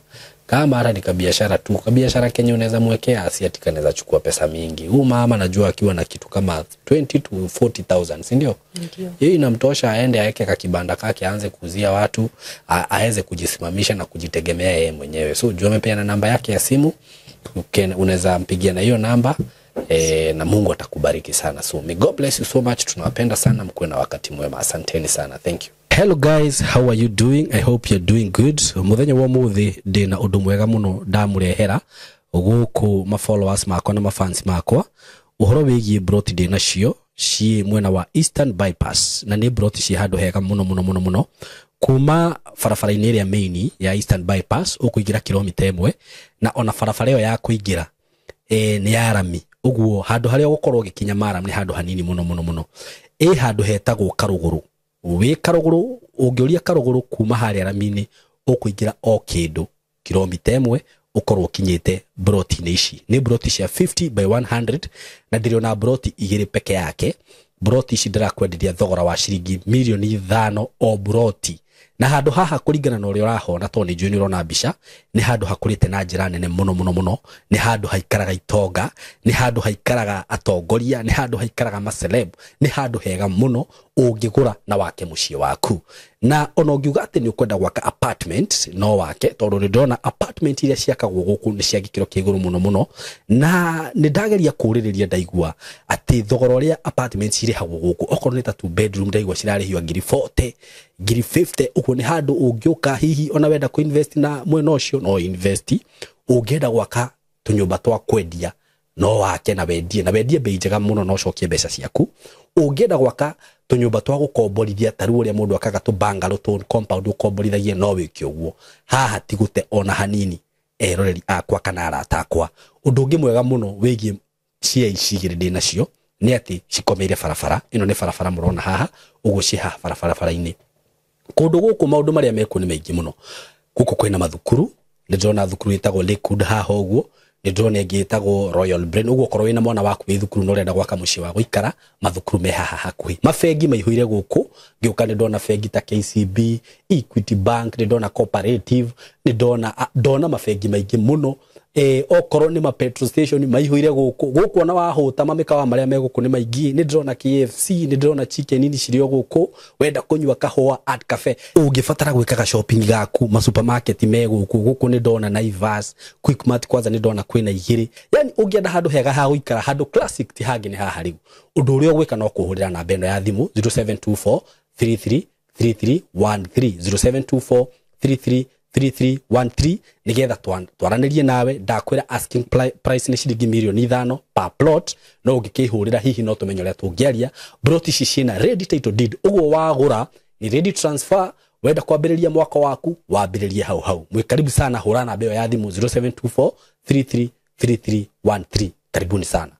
Kama hata ni kabiashara tu, kabiashara Kenya unaweza mwekea asiati kanaweza chukua pesa mingi. Huyu mama najua akiwa na kitu kama 20 to 40,000, si ndio? Ndio. Yeye inamtosha aende aweke kakibanda kake aanze kuuzia watu, aweze kujisimamisha na kujitegemea yeye mwenyewe. So jua amepeana namba yake ya simu, unaweza mpigia na hiyo namba. Na Mungu atakubariki sana. So may God bless you so much. Tunawapenda sana, mkuwe na wakati mwema. Asanteni sana. Thank you. Hello guys, how are you doing? I hope you're doing good. Muthenya wa muthi ndina undu mwega muno ndamurehera guku ma followers makwa na ma fans makwa. Uhoro wigie broti ndina cio ci mwena wa Eastern Bypass, na ni broti ci handu hega muno kuma farafara-ini iria main ya Eastern Bypass ukuingira kilomita 1 na ona farafara iyo ya kuingira ni yarami. Uguo handu haria gukorwo gikinya Maram ni handu hanini muno. Handu hetagwo Karuguru. We Karuguru, ungeuria Karuguru kuma haria ramini ukuingira o kindu kilomita 1 ukorwo kinyite broti ici. Ni broti cia 50 by 100 na ndiriona broti igiri peke yake. Broti ici ndirakwenderia thogora wa ciringi milioni 5 o broti. Na handu haha kuringana na uria urahona to ni njui ni urona mbica, ni handu hakurite na njira nene muno. Ni handu haikaraga itonga, ni handu haikaraga atongoria, ni handu haikaraga maceleb, ni handu hega muno ungigura na wake muciĩ waku. Na ona ungiuga ati ni ukwenda gwaka apartment no wake, tondu ni ndona apartment iria ciakagwo guku ni cia gikiro kia iguru muno. Na ni ndageria kuririria ndaigua ati thogora uria apartments irihagwo guku okorwo ni ta 2 bedroom ndaigua cirarihio ngiri 40, ngiri 50. Uko ni handu ungiuka hihi ona wenda ku invest na mwena ucio no invest. Ungenda gwaka tunyumba twa kwendia no wake na wendie bei njega muno no cokie mbeca ciaku. Ungenda gwaka tunyumba twa gukomborithia taru uria mundu akaga tu bungalow to compound ukomborithagie no wiki uguo. Haha tigute ona hanini. Roreri akwa kana arata akwa. Undu ungi mwega muno wigie cia ici igiri ndina cio ni ati cikomeire farafara. Ino ni farafara murona haha, uguo ci haha farafara-ini. Kundu guku maundu maria meku ni maingi muno. Guku kwina mathukuru, ni ndona thukuru itagwo Lakewood haha uguo, ni ndona ingi itagwo Royal Brain. Uguo korwo wina mwana waku wi thukuru no renda gwaka muciĩ wa guikara, mathukuru me haha hakuhi. Mafengi maihuire guku, ngiuka ni ndona fengi ta KCB, Equity Bank, ni ndona Cooperative, ni ndona mafengi maingi muno. Okorwo ni ma petrol station maihuire guku ona wahuta mamikawa maria me guku ni maingi. Ni ndona KFC, ni ndona chicken ini cirio guku, wenda kunywa kahua at cafe. Ungibatara gwikaga shopping gaku ma supermarket me guku ni ndona Naivas, Quickmart kwanza ni ndona kwina igiri. Yani ungienda handu hega ha guikara, handu classic ti hangi ni haha riu. Undu uria gwika no kuhurira na beno ya thimu 0724 33 3313 0724 33 3313 nigetha twaranirie nawe. Ndakwira asking price ni ciringi milioni 5 per plot. No ungikihurira hihi no tumenyo ria tungiaria. Broti ici ciina ready title deed, uguo wagura ni ready transfer. Wenda kwambiriria mwaka waku wambiririe hau. Mwikaribu sana, hurana beo ya thimu 0724 33 3313. Karibuni sana.